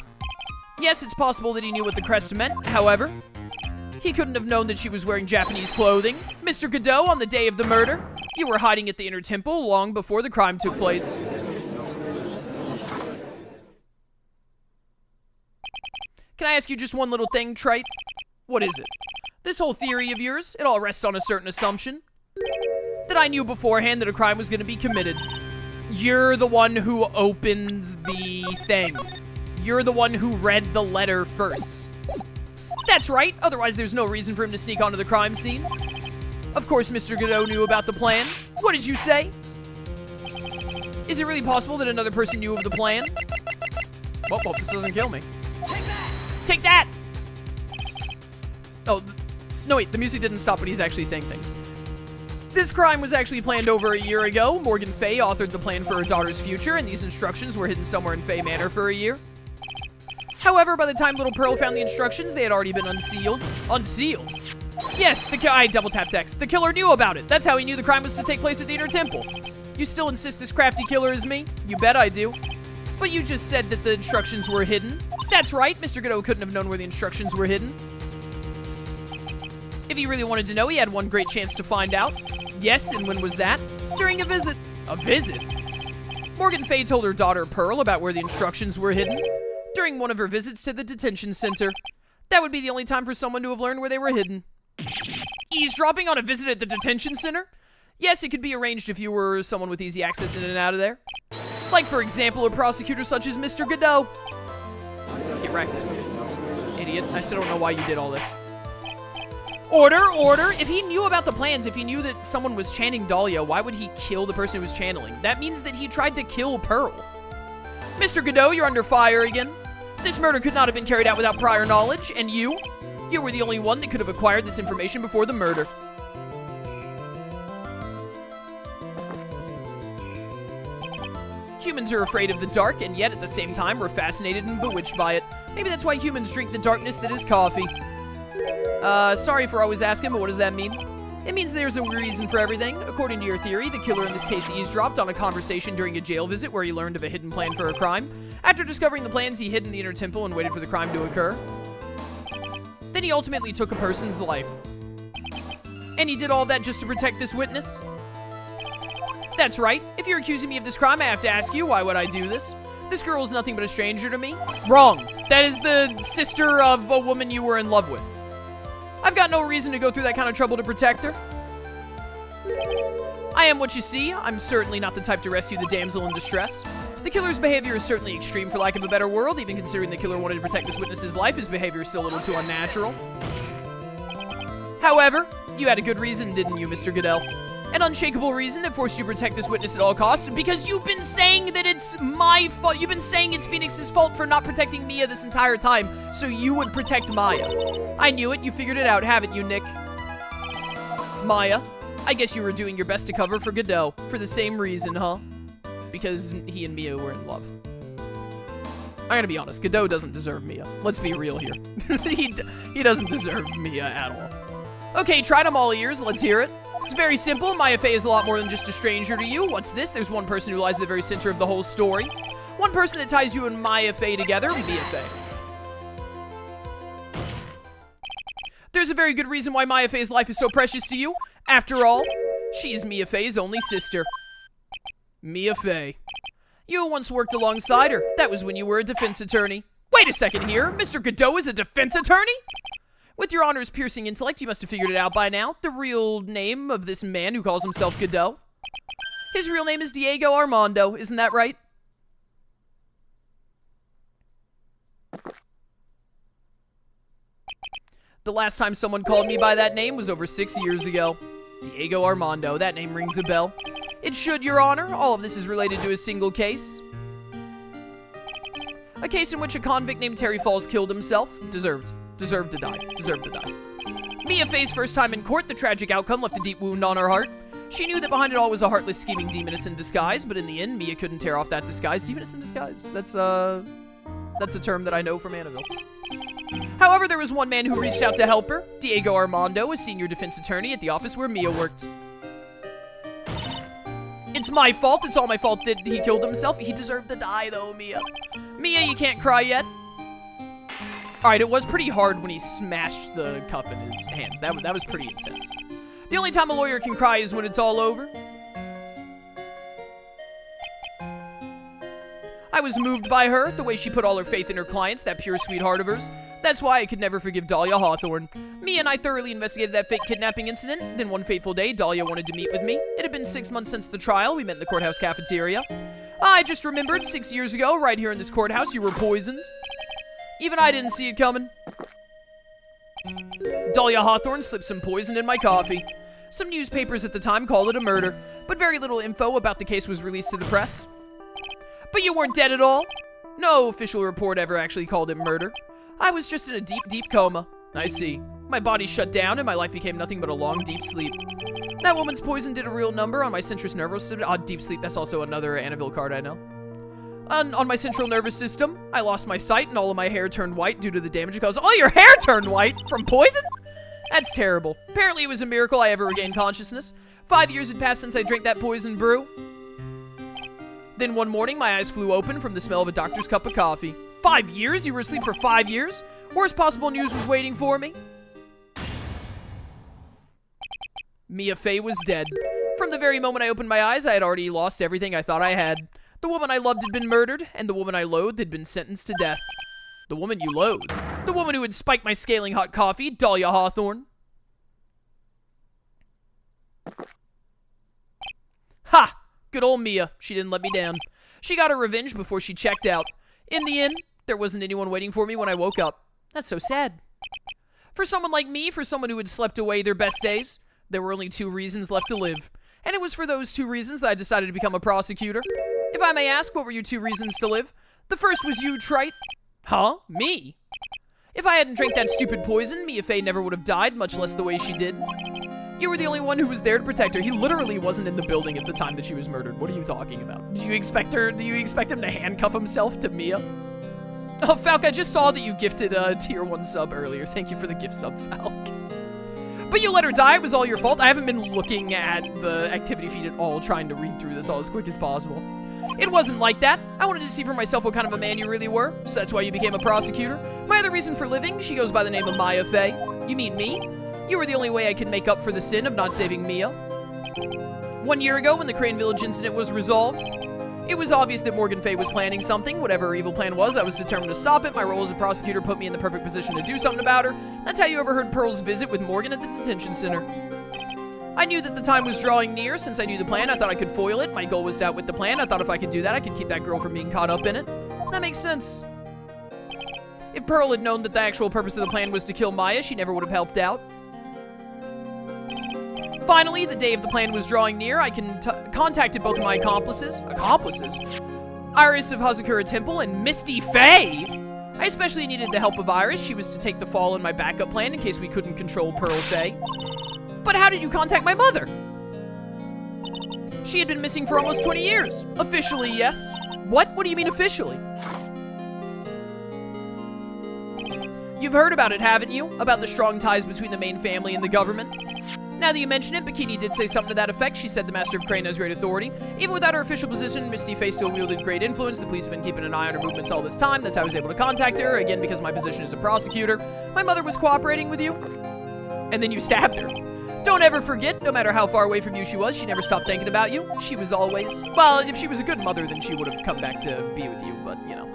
A: Yes, it's possible that he knew what the crest meant, however. He couldn't have known that she was wearing Japanese clothing. Mr. Godot, on the day of the murder, you were hiding at the Inner Temple long before the crime took place. Can I ask you just one little thing, Trite? What is it? This whole theory of yours, it all rests on a certain assumption. That I knew beforehand that a crime was going to be committed. You're the one who opens the thing. You're the one who read the letter first. That's right, otherwise there's no reason for him to sneak onto the crime scene. Of course Mr. Godot knew about the plan. What did you say? Is it really possible that another person knew of the plan? Well, this doesn't kill me. Take that! Oh, no wait, the music didn't stop when he's actually saying things. This crime was actually planned over a year ago. Morgan Fey authored the plan for her daughter's future, and these instructions were hidden somewhere in Fey Manor for a year. However, by the time Little Pearl found the instructions, they had already been unsealed. Unsealed? Yes, I double tap text. The killer knew about it. That's how he knew the crime was to take place at the Inner Temple. You still insist this crafty killer is me? You bet I do. But you just said that the instructions were hidden. That's right, Mr. Godot couldn't have known where the instructions were hidden. If he really wanted to know, he had one great chance to find out. Yes, and when was that? During a visit. A visit? Morgan Fey told her daughter Pearl about where the instructions were hidden. During one of her visits to the detention center. That would be the only time for someone to have learned where they were hidden. Eavesdropping on a visit at the detention center? Yes, it could be arranged if you were someone with easy access in and out of there. Like, for example, a prosecutor such as Mr. Godot. Get wrecked. Idiot. I still don't know why you did all this. Order, order! If he knew about the plans, if he knew that someone was chanting Dahlia, why would he kill the person who was channeling? That means that he tried to kill Pearl. Mr. Godot, you're under fire again. This murder could not have been carried out without prior knowledge, and you were the only one that could have acquired this information before the murder. Humans are afraid of the dark, and yet at the same time we're fascinated and bewitched by it. Maybe that's why humans drink the darkness that is coffee. Sorry for always asking, but what does that mean? It means there's a reason for everything. According to your theory, the killer in this case eavesdropped on a conversation during a jail visit where he learned of a hidden plan for a crime. After discovering the plans, he hid in the Inner Temple and waited for the crime to occur. Then he ultimately took a person's life. And he did all that just to protect this witness? That's right. If you're accusing me of this crime, I have to ask you, why would I do this? This girl is nothing but a stranger to me. Wrong. That is the sister of a woman you were in love with. I've got no reason to go through that kind of trouble to protect her. I am what you see. I'm certainly not the type to rescue the damsel in distress. The killer's behavior is certainly extreme for lack of a better word. Even considering the killer wanted to protect this witness's life, his behavior is still a little too unnatural. However, you had a good reason, didn't you, Mr. Goodell? An unshakable reason that forced you to protect this witness at all costs, because you've been saying that it's my fault. You've been saying it's Phoenix's fault for not protecting Mia this entire time, so you would protect Maya. I knew it. You figured it out, haven't you, Nick? Maya, I guess you were doing your best to cover for Godot, for the same reason, huh? Because he and Mia were in love. I'm gonna be honest, Godot doesn't deserve Mia. Let's be real here. he doesn't deserve Mia at all. Okay, tried 'em all ears, let's hear it. It's very simple. Mia Fey is a lot more than just a stranger to you. What's this? There's one person who lies at the very center of the whole story. One person that ties you and Mia Fey together, Mia Fey. There's a very good reason why Mia Fey's life is so precious to you. After all, she's Mia Fey's only sister. Mia Fey. You once worked alongside her. That was when you were a defense attorney. Wait a second here. Mr. Godot is a defense attorney? With your honor's piercing intellect, you must have figured it out by now. The real name of this man who calls himself Godot. His real name is Diego Armando, isn't that right? The last time someone called me by that name was over 6 years ago. Diego Armando, that name rings a bell. It should, Your Honor. All of this is related to a single case. A case in which a convict named Terry Falls killed himself. Deserved to die. Mia Fey's first time in court, the tragic outcome left a deep wound on her heart. She knew that behind it all was a heartless, scheming demoness in disguise, but in the end, Mia couldn't tear off that disguise. Demoness in disguise. That's a term that I know from Annabelle. However, there was one man who reached out to help her. Diego Armando, a senior defense attorney at the office where Mia worked. It's my fault. It's all my fault that he killed himself. He deserved to die, though, Mia. Mia, you can't cry yet. Alright, it was pretty hard when he smashed the cup in his hands. That was pretty intense. The only time a lawyer can cry is when it's all over. I was moved by her, the way she put all her faith in her clients, that pure sweetheart of hers. That's why I could never forgive Dahlia Hawthorne. Mia and I thoroughly investigated that fake kidnapping incident. Then one fateful day, Dahlia wanted to meet with me. It had been 6 months since the trial. We met in the courthouse cafeteria. I just remembered 6 years ago, right here in this courthouse, you were poisoned. Even I didn't see it coming. Dahlia Hawthorne slipped some poison in my coffee. Some newspapers at the time called it a murder, but very little info about the case was released to the press. But you weren't dead at all. No official report ever actually called it murder. I was just in a deep, deep coma. I see. My body shut down and my life became nothing but a long, deep sleep. That woman's poison did a real number on my central nervous system. Deep sleep, that's also another Annabelle card I know. On my central nervous system, I lost my sight and all of my hair turned white due to the damage it caused. Oh, your hair turned white from poison? That's terrible. Apparently it was a miracle I ever regained consciousness. 5 years had passed since I drank that poison brew. Then one morning, my eyes flew open from the smell of a doctor's cup of coffee. 5 years? You were asleep for 5 years? Worst possible news was waiting for me. Mia Fey was dead. From the very moment I opened my eyes, I had already lost everything I thought I had. The woman I loved had been murdered, and the woman I loathed had been sentenced to death. The woman you loathed? The woman who had spiked my scaling hot coffee, Dahlia Hawthorne. Ha! Good old Mia. She didn't let me down. She got her revenge before she checked out. In the end, there wasn't anyone waiting for me when I woke up. That's so sad. For someone like me, for someone who had slept away their best days, there were only 2 reasons left to live. And it was for those 2 reasons that I decided to become a prosecutor. If I may ask, what were your 2 reasons to live? The first was you, Trite. Huh? Me? If I hadn't drank that stupid poison, Mia Fey never would have died, much less the way she did. You were the only one who was there to protect her. He literally wasn't in the building at the time that she was murdered. What are you talking about? Do you expect him to handcuff himself to Mia? Oh, Falk, I just saw that you gifted a tier 1 sub earlier. Thank you for the gift sub, Falk. But you let her die. It was all your fault. I haven't been looking at the activity feed at all, trying to read through this all as quick as possible. It wasn't like that. I wanted to see for myself what kind of a man you really were, so that's why you became a prosecutor. My other reason for living, she goes by the name of Mia Fey. You mean me? You were the only way I could make up for the sin of not saving Mia. 1 year ago, when the Crane Village incident was resolved, It was obvious that Morgan Fey was planning something. Whatever her evil plan was, I was determined to stop it. My role as a prosecutor put me in the perfect position to do something about her. That's how you overheard Pearl's visit with Morgan at the detention center. I knew that the time was drawing near. Since I knew the plan, I thought I could foil it. My goal was to outwit the plan. I thought if I could do that, I could keep that girl from being caught up in it. That makes sense. If Pearl had known that the actual purpose of the plan was to kill Maya, she never would have helped out. Finally, the day of the plan was drawing near. I contacted both of my accomplices? Iris of Hazakura Temple and Misty Fey. I especially needed the help of Iris. She was to take the fall in my backup plan in case we couldn't control Pearl Fey. But how did you contact my mother? She had been missing for almost 20 years. Officially, yes. What? What do you mean officially? You've heard about it, haven't you? About the strong ties between the main family and the government? Now that you mention it, Bikini did say something to that effect. She said the Master of Crane has great authority. Even without her official position, Misty Fey still wielded great influence. The police have been keeping an eye on her movements all this time. That's how I was able to contact her, again because my position as a prosecutor. My mother was cooperating with you. And then you stabbed her. Don't ever forget, no matter how far away from you she was, she never stopped thinking about you. She was always... Well, if she was a good mother, then she would have come back to be with you, but, you know.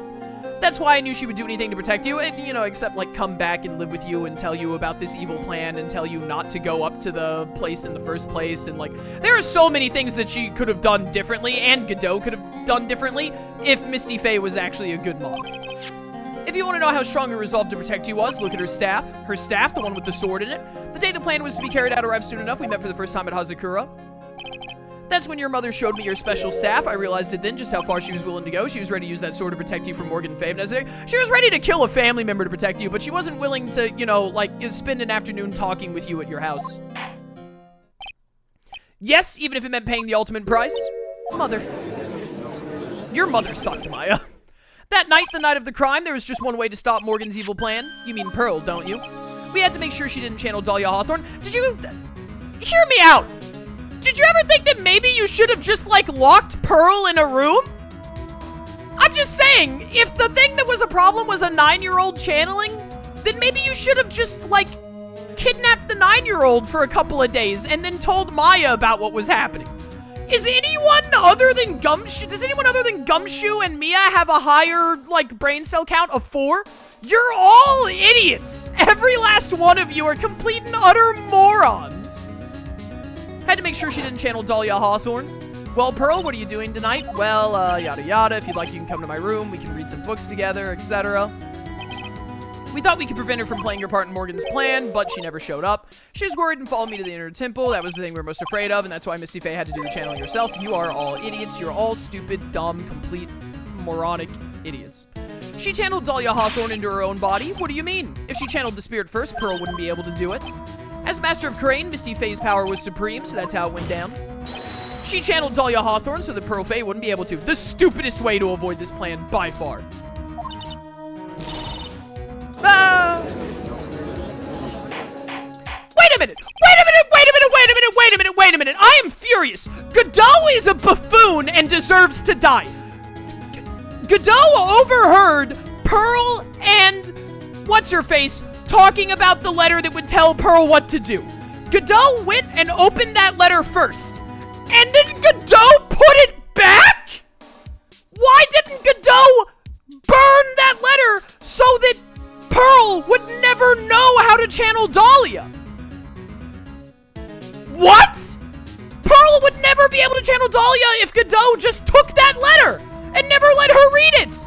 A: That's why I knew she would do anything to protect you, and, you know, except, like, come back and live with you and tell you about this evil plan and tell you not to go up to the place in the first place, and, like, there are so many things that she could have done differently, and Godot could have done differently, if Misty Fey was actually a good mom. If you want to know how strong her resolve to protect you was, look at her staff. Her staff, the one with the sword in it. The day the plan was to be carried out arrived soon enough. We met for the first time at Hazakura. That's when your mother showed me your special staff. I realized it then just how far she was willing to go. She was ready to use that sword to protect you from Morgan Fey. She was ready to kill a family member to protect you, but she wasn't willing to, you know, like, spend an afternoon talking with you at your house. Yes, even if it meant paying the ultimate price. Mother. Your mother sucked, Maya. That night, the night of the crime, there was just one way to stop Morgan's evil plan. You mean Pearl, don't you? We had to make sure she didn't channel Dahlia Hawthorne. Did you... Hear me out! Did you ever think that maybe you should have just, like, locked Pearl in a room? I'm just saying, if the thing that was a problem was a 9-year-old channeling, then maybe you should have just, like, kidnapped the 9-year-old for a couple of days and then told Maya about what was happening. Is anyone other than Gumshoe, does anyone other than Gumshoe and Mia have a higher, like, brain cell count of 4? You're all idiots! Every last one of you are complete and utter morons! Had to make sure she didn't channel Dahlia Hawthorne. Well, Pearl, what are you doing tonight? Well, yada yada. If you'd like, you can come to my room. We can read some books together, etc. We thought we could prevent her from playing her part in Morgan's plan, but she never showed up. She was worried and followed me to the inner temple. That was the thing we were most afraid of, and that's why Misty Fey had to do the channeling herself. You are all idiots. You're all stupid, dumb, complete, moronic idiots. She channeled Dahlia Hawthorne into her own body? What do you mean? If she channeled the spirit first, Pearl wouldn't be able to do it. As Master of Crane, Misty Fey's power was supreme, so that's how it went down. She channeled Dahlia Hawthorne so that Pearl Fey wouldn't be able to. The stupidest way to avoid this plan, by far. Ah! Wait a minute! Wait a minute! I am furious! Godot is a buffoon and deserves to die. Godot overheard Pearl and what's-her-face talking about the letter that would tell Pearl what to do. Godot went and opened that letter first. And then Godot put it back? Why didn't Godot burn that letter so that Pearl would never know how to channel Dahlia? What? Pearl would never be able to channel Dahlia if Godot just took that letter and never let her read it.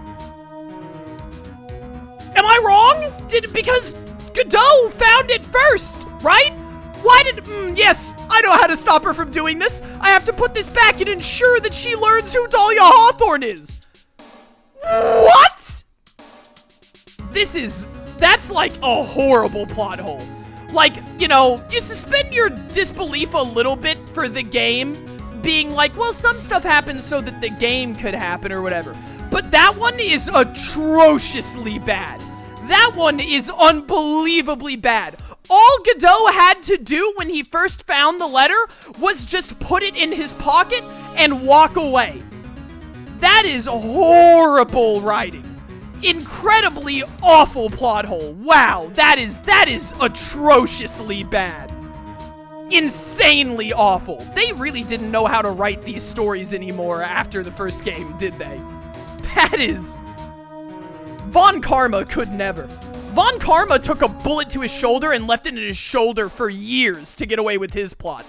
A: Am I wrong? Because Godot found it first, right? Why did... yes, I know how to stop her from doing this. I have to put this back and ensure that she learns who Dahlia Hawthorne is. What? That's like a horrible plot hole. Like, you know, you suspend your disbelief a little bit for the game being like, well, some stuff happens so that the game could happen or whatever. But that one is atrociously bad. That one is unbelievably bad. All Godot had to do when he first found the letter was just put it in his pocket and walk away. That is horrible writing. Incredibly awful plot hole. Wow, that is atrociously bad. insanely awful. They really didn't know how to write these stories anymore after the first game, did they? That is... Von Karma could never. Von Karma took a bullet to his shoulder and left it in his shoulder for years to get away with his plot.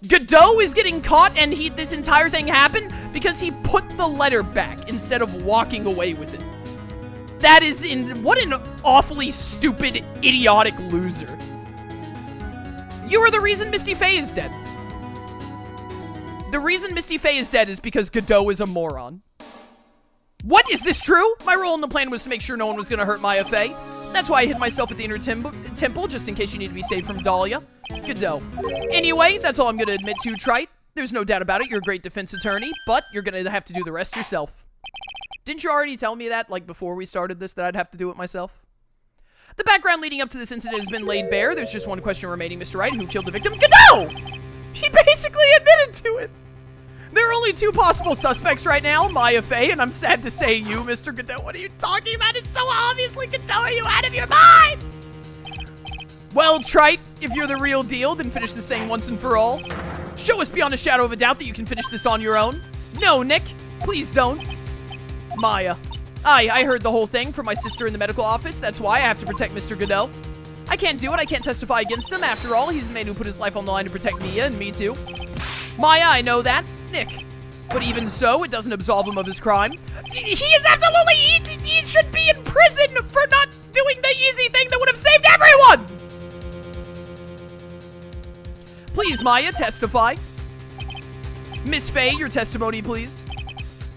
A: Godot is getting caught, and this entire thing happened because he put the letter back instead of walking away with it. That is what an awfully stupid, idiotic loser. You are the reason Misty Fey is dead. The reason Misty Fey is dead is because Godot is a moron. What? Is this true? My role in the plan was to make sure no one was gonna hurt Mia Fey. That's why I hid myself at the inner temple, just in case you need to be saved from Dahlia. Godot. Anyway, that's all I'm gonna admit to, Trite. There's no doubt about it, you're a great defense attorney, but you're gonna have to do the rest yourself. Didn't you already tell me that, like, before we started this, that I'd have to do it myself? The background leading up to this incident has been laid bare. There's just one question remaining, Mr. Wright. Who killed the victim? Godot! He basically admitted to it. There are only two possible suspects right now, Mia Fey, and I'm sad to say you, Mr. Godot. What are you talking about? It's so obviously Godot. Are you out of your mind? Well, Trite, if you're the real deal, then finish this thing once and for all. Show us beyond a shadow of a doubt that you can finish this on your own. No, Nick, please don't. Maya. I heard the whole thing from my sister in the medical office. That's why I have to protect Mr. Godot. I can't do it. I can't testify against him. After all, he's the man who put his life on the line to protect Mia and me too. Maya, I know that. Nick. But even so, it doesn't absolve him of his crime. He is absolutely... He should be in prison for not doing the easy thing that would have saved everyone! Please, Maya, testify. Miss Fey, your testimony, please.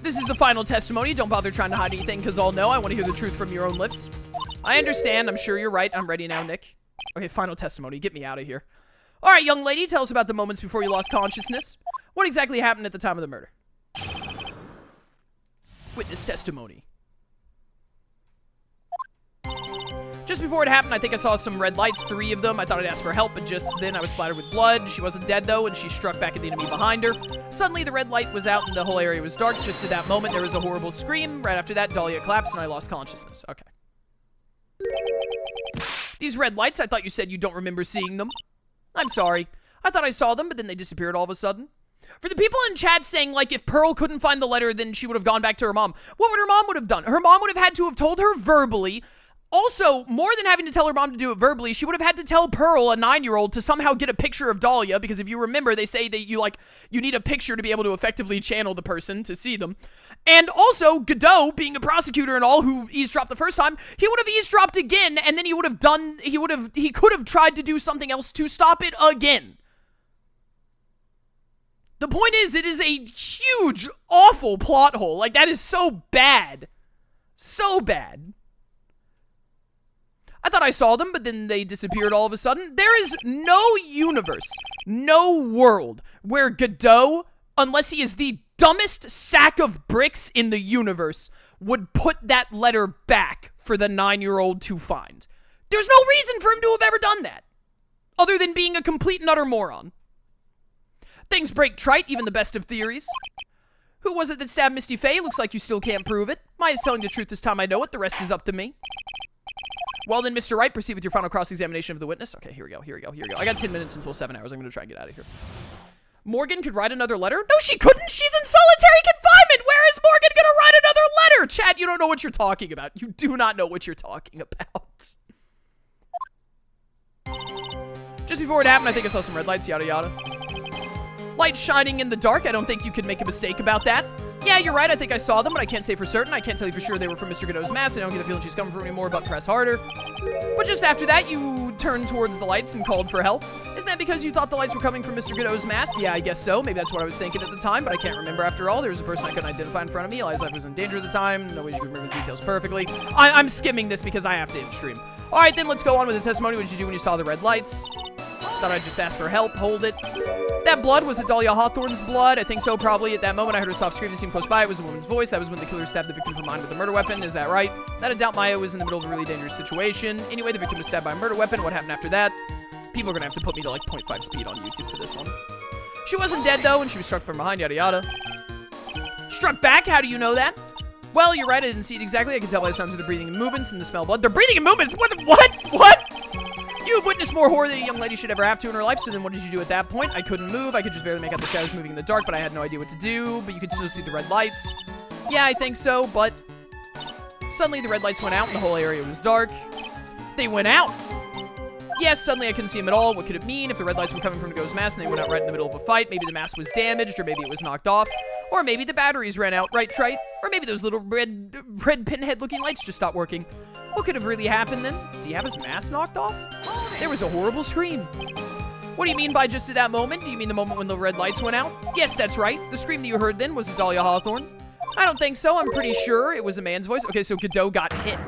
A: This is the final testimony. Don't bother trying to hide anything, because I'll know. I want to hear the truth from your own lips. I understand. I'm sure you're right. I'm ready now, Nick. Okay, final testimony. Get me out of here. All right, young lady, tell us about the moments before you lost consciousness. What exactly happened at the time of the murder? Witness testimony. Just before it happened, I think I saw some red lights, 3 of them. I thought I'd ask for help, but just then I was splattered with blood. She wasn't dead, though, and she struck back at the enemy behind her. Suddenly, the red light was out and the whole area was dark. Just at that moment, there was a horrible scream. Right after that, Dahlia collapsed and I lost consciousness. Okay. These red lights, I thought you said you don't remember seeing them. I'm sorry. I thought I saw them, but then they disappeared all of a sudden. For the people in chat saying, like, if Pearl couldn't find the letter, then she would have gone back to her mom. What would her mom would have done? Her mom would have had to have told her verbally. Also, more than having to tell her mom to do it verbally, she would have had to tell Pearl, a 9-year-old, to somehow get a picture of Dahlia, because if you remember, they say that you need a picture to be able to effectively channel the person to see them. And also, Godot, being a prosecutor and all, who eavesdropped the first time, he would have eavesdropped again, and then he could have tried to do something else to stop it again. The point is, it is a huge, awful plot hole. Like, that is so bad. So bad. I thought I saw them, but then they disappeared all of a sudden. There is no universe, no world, where Godot, unless he is the dumbest sack of bricks in the universe, would put that letter back for the 9-year-old to find. There's no reason for him to have ever done that, other than being a complete and utter moron. Things break trite, even the best of theories. Who was it that stabbed Misty Fey? Looks like you still can't prove it. Maya's telling the truth this time, I know it. The rest is up to me. Well then, Mr. Wright, proceed with your final cross-examination of the witness. Okay, here we go. I got 10 minutes until 7 hours. I'm going to try and get out of here. Morgan could write another letter? No, she couldn't. She's in solitary confinement. Where is Morgan going to write another letter? Chad, you don't know what you're talking about. You do not know what you're talking about. Just before it happened, I think I saw some red lights, yada yada. Light shining in the dark. I don't think you could make a mistake about that. Yeah, you're right. I think I saw them, but I can't say for certain. I can't tell you for sure they were from Mr. Godot's mask. I don't get the feeling she's coming for me more, but press harder. But just after that, you turned towards the lights and called for help. Isn't that because you thought the lights were coming from Mr. Godot's mask? Yeah, I guess so. Maybe that's what I was thinking at the time, but I can't remember after all. There was a person I couldn't identify in front of me. Eli's life was in danger at the time. No way you can remember the details perfectly. I'm skimming this because I have to stream. All right, then let's go on with the testimony. What did you do when you saw the red lights? Thought I'd just ask for help. Hold it. That blood, was it Dahlia Hawthorne's blood? I think so, probably. At that moment, I heard a soft scream that seemed close by. It was a woman's voice. That was when the killer stabbed the victim from behind with a murder weapon. Is that right? Not a doubt Maya was in the middle of a really dangerous situation. Anyway, the victim was stabbed by a murder weapon. What happened after that? People are going to have to put me to like 0.5 speed on YouTube for this one. She wasn't dead, though, and she was struck from behind, yada yada. Struck back? How do you know that? Well, you're right. I didn't see it exactly. I can tell by the sounds of the breathing and movements and the smell of blood. The breathing and movements? What? You You've witnessed more horror than a young lady should ever have to in her life, so then what did you do at that point? I couldn't move. I could just barely make out the shadows moving in the dark, but I had no idea what to do. But you could still see the red lights. Yeah, I think so, but suddenly the red lights went out and the whole area was dark. They went out. Yes, suddenly I couldn't see them at all. What could it mean? If the red lights were coming from the ghost mask and they went out right in the middle of a fight, maybe the mask was damaged, or maybe it was knocked off, or maybe the batteries ran out, right, Trite? Or maybe those little red pinhead-looking lights just stopped working. What could have really happened then? Do you have his mask knocked off? There was a horrible scream. What do you mean by just at that moment? Do you mean the moment when the red lights went out? Yes, that's right. The scream that you heard then was Dahlia Hawthorne. I don't think so. I'm pretty sure it was a man's voice. Okay, so Godot got hit.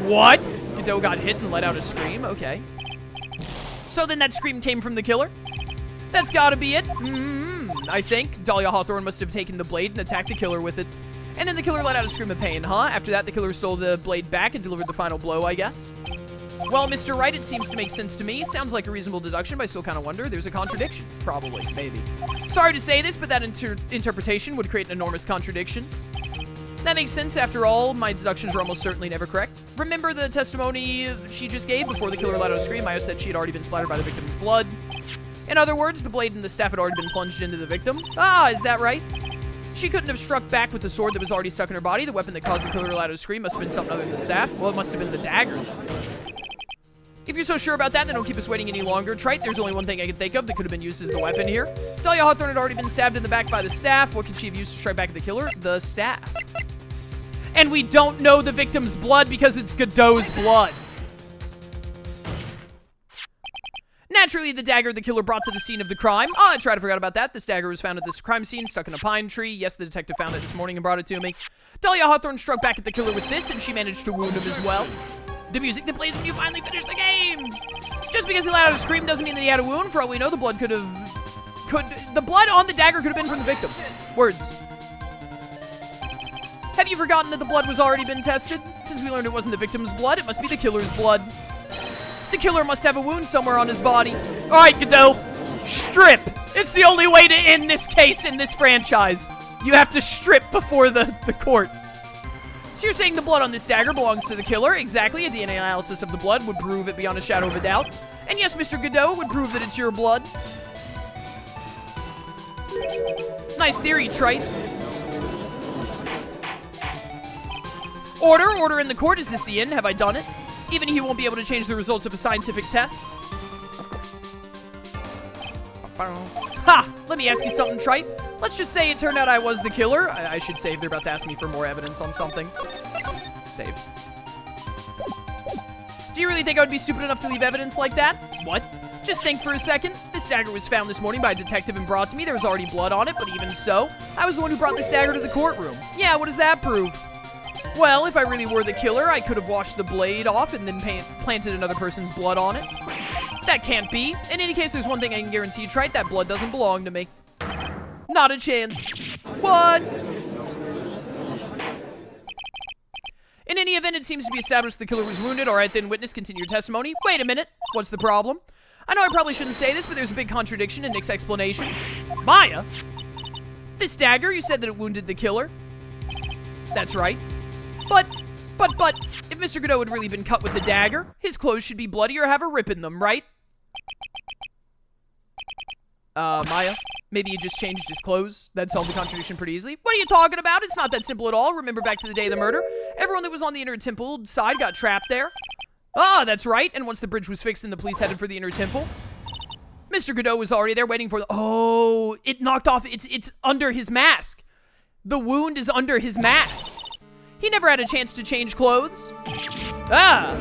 A: What? Godot got hit and let out a scream? Okay. So then that scream came from the killer? That's gotta be it. I think Dahlia Hawthorne must have taken the blade and attacked the killer with it. And then the killer let out a scream of pain, huh? After that, the killer stole the blade back and delivered the final blow, I guess. Well, Mr. Wright, it seems to make sense to me. Sounds like a reasonable deduction, but I still kind of wonder. There's a contradiction. Probably. Maybe. Sorry to say this, but that interpretation would create an enormous contradiction. That makes sense. After all, my deductions are almost certainly never correct. Remember the testimony she just gave before the killer let out a scream? Maya said she had already been splattered by the victim's blood. In other words, the blade and the staff had already been plunged into the victim. Ah, is that right? She couldn't have struck back with the sword that was already stuck in her body. The weapon that caused the killer to let out a scream must have been something other than the staff. Well, it must have been the dagger. If you're so sure about that, then don't keep us waiting any longer, Trite. There's only one thing I can think of that could have been used as the weapon here. Dahlia Hawthorne had already been stabbed in the back by the staff. What could she have used to strike back at the killer? The staff. And we don't know the victim's blood because it's Godot's blood. Naturally, the dagger the killer brought to the scene of the crime. Oh, I tried to forget about that. This dagger was found at this crime scene, stuck in a pine tree. Yes, the detective found it this morning and brought it to me. Dahlia Hawthorne struck back at the killer with this, and she managed to wound him as well. The music that plays when you finally finish the game. Just because he let out a scream doesn't mean that he had a wound. For all we know, the blood the blood on the dagger could have been from the victim. Words. Have you forgotten that the blood was already been tested? Since we learned it wasn't the victim's blood, it must be the killer's blood. The killer must have a wound somewhere on his body. All right, Godot, strip. It's the only way to end this case in this franchise. You have to strip before the court. So you're saying the blood on this dagger belongs to the killer? Exactly. A DNA analysis of the blood would prove it beyond a shadow of a doubt. And yes, Mr. Godot would prove that it's your blood. Nice theory, Trite. Order in the court. Is this the end? Have I done it? Even he won't be able to change the results of a scientific test. Ha! Let me ask you something, Trite. Let's just say it turned out I was the killer. I should save. They're about to ask me for more evidence on something. Save. Do you really think I would be stupid enough to leave evidence like that? What? Just think for a second. This dagger was found this morning by a detective and brought to me. There was already blood on it, but even so, I was the one who brought this dagger to the courtroom. Yeah, what does that prove? Well, if I really were the killer, I could have washed the blade off and then planted another person's blood on it. That can't be. In any case, there's one thing I can guarantee, Trite. That blood doesn't belong to me. Not a chance. What? In any event, it seems to be established the killer was wounded. All right, then, witness, continue your testimony. Wait a minute. What's the problem? I know I probably shouldn't say this, but there's a big contradiction in Nick's explanation. Maya? This dagger, you said that it wounded the killer. That's right. But, if Mr. Godot had really been cut with the dagger, his clothes should be bloody or have a rip in them, right? Maya, maybe he just changed his clothes. That'd solve the contradiction pretty easily. What are you talking about? It's not that simple at all. Remember back to the day of the murder? Everyone that was on the inner temple side got trapped there. Ah, that's right. And once the bridge was fixed and the police headed for the inner temple, Mr. Godot was already there waiting for the... Oh, it knocked off. It's under his mask. The wound is under his mask. He never had a chance to change clothes. Ah.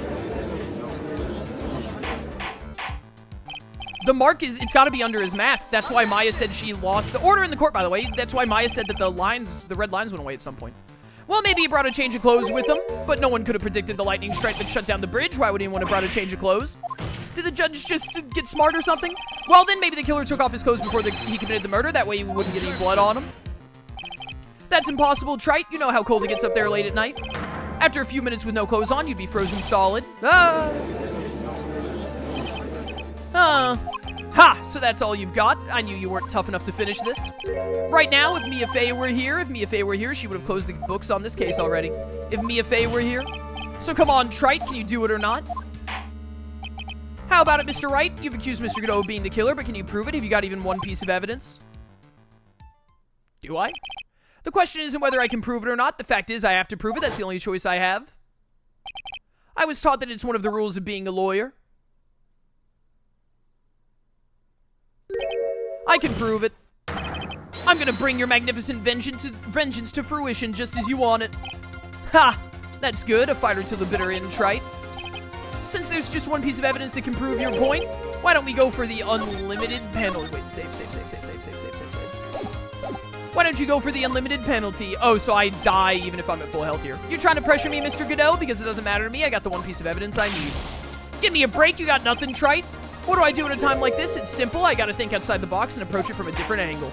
A: The mark it's got to be under his mask. That's why Maya said she lost the order in the court, by the way. That's why Maya said that the red lines went away at some point. Well, maybe he brought a change of clothes with him, but no one could have predicted the lightning strike that shut down the bridge. Why would anyone have brought a change of clothes? Did the judge just get smart or something? Well, then maybe the killer took off his clothes before he committed the murder. That way he wouldn't get any blood on him. That's impossible, Trite. You know how cold it gets up there late at night. After a few minutes with no clothes on, you'd be frozen solid. Ha! So that's all you've got. I knew you weren't tough enough to finish this. Right now, if Mia Fey were here, she would have closed the books on this case already. If Mia Fey were here. So come on, Trite, can you do it or not? How about it, Mr. Wright? You've accused Mr. Godot of being the killer, but can you prove it? Have you got even one piece of evidence? Do I? The question isn't whether I can prove it or not. The fact is I have to prove it. That's the only choice I have. I was taught that it's one of the rules of being a lawyer. I can prove it. I'm gonna bring your magnificent vengeance to fruition just as you want it. Ha! That's good, a fighter to the bitter end, Trite. Since there's just one piece of evidence that can prove your point, why don't we go for the unlimited penalty? Wait, save. Why don't you go for the unlimited penalty? Oh, so I die even if I'm at full health here. You're trying to pressure me, Mr. Godot? Because it doesn't matter to me, I got the one piece of evidence I need. Give me a break, you got nothing, Trite? What do I do at a time like this? It's simple, I gotta think outside the box and approach it from a different angle.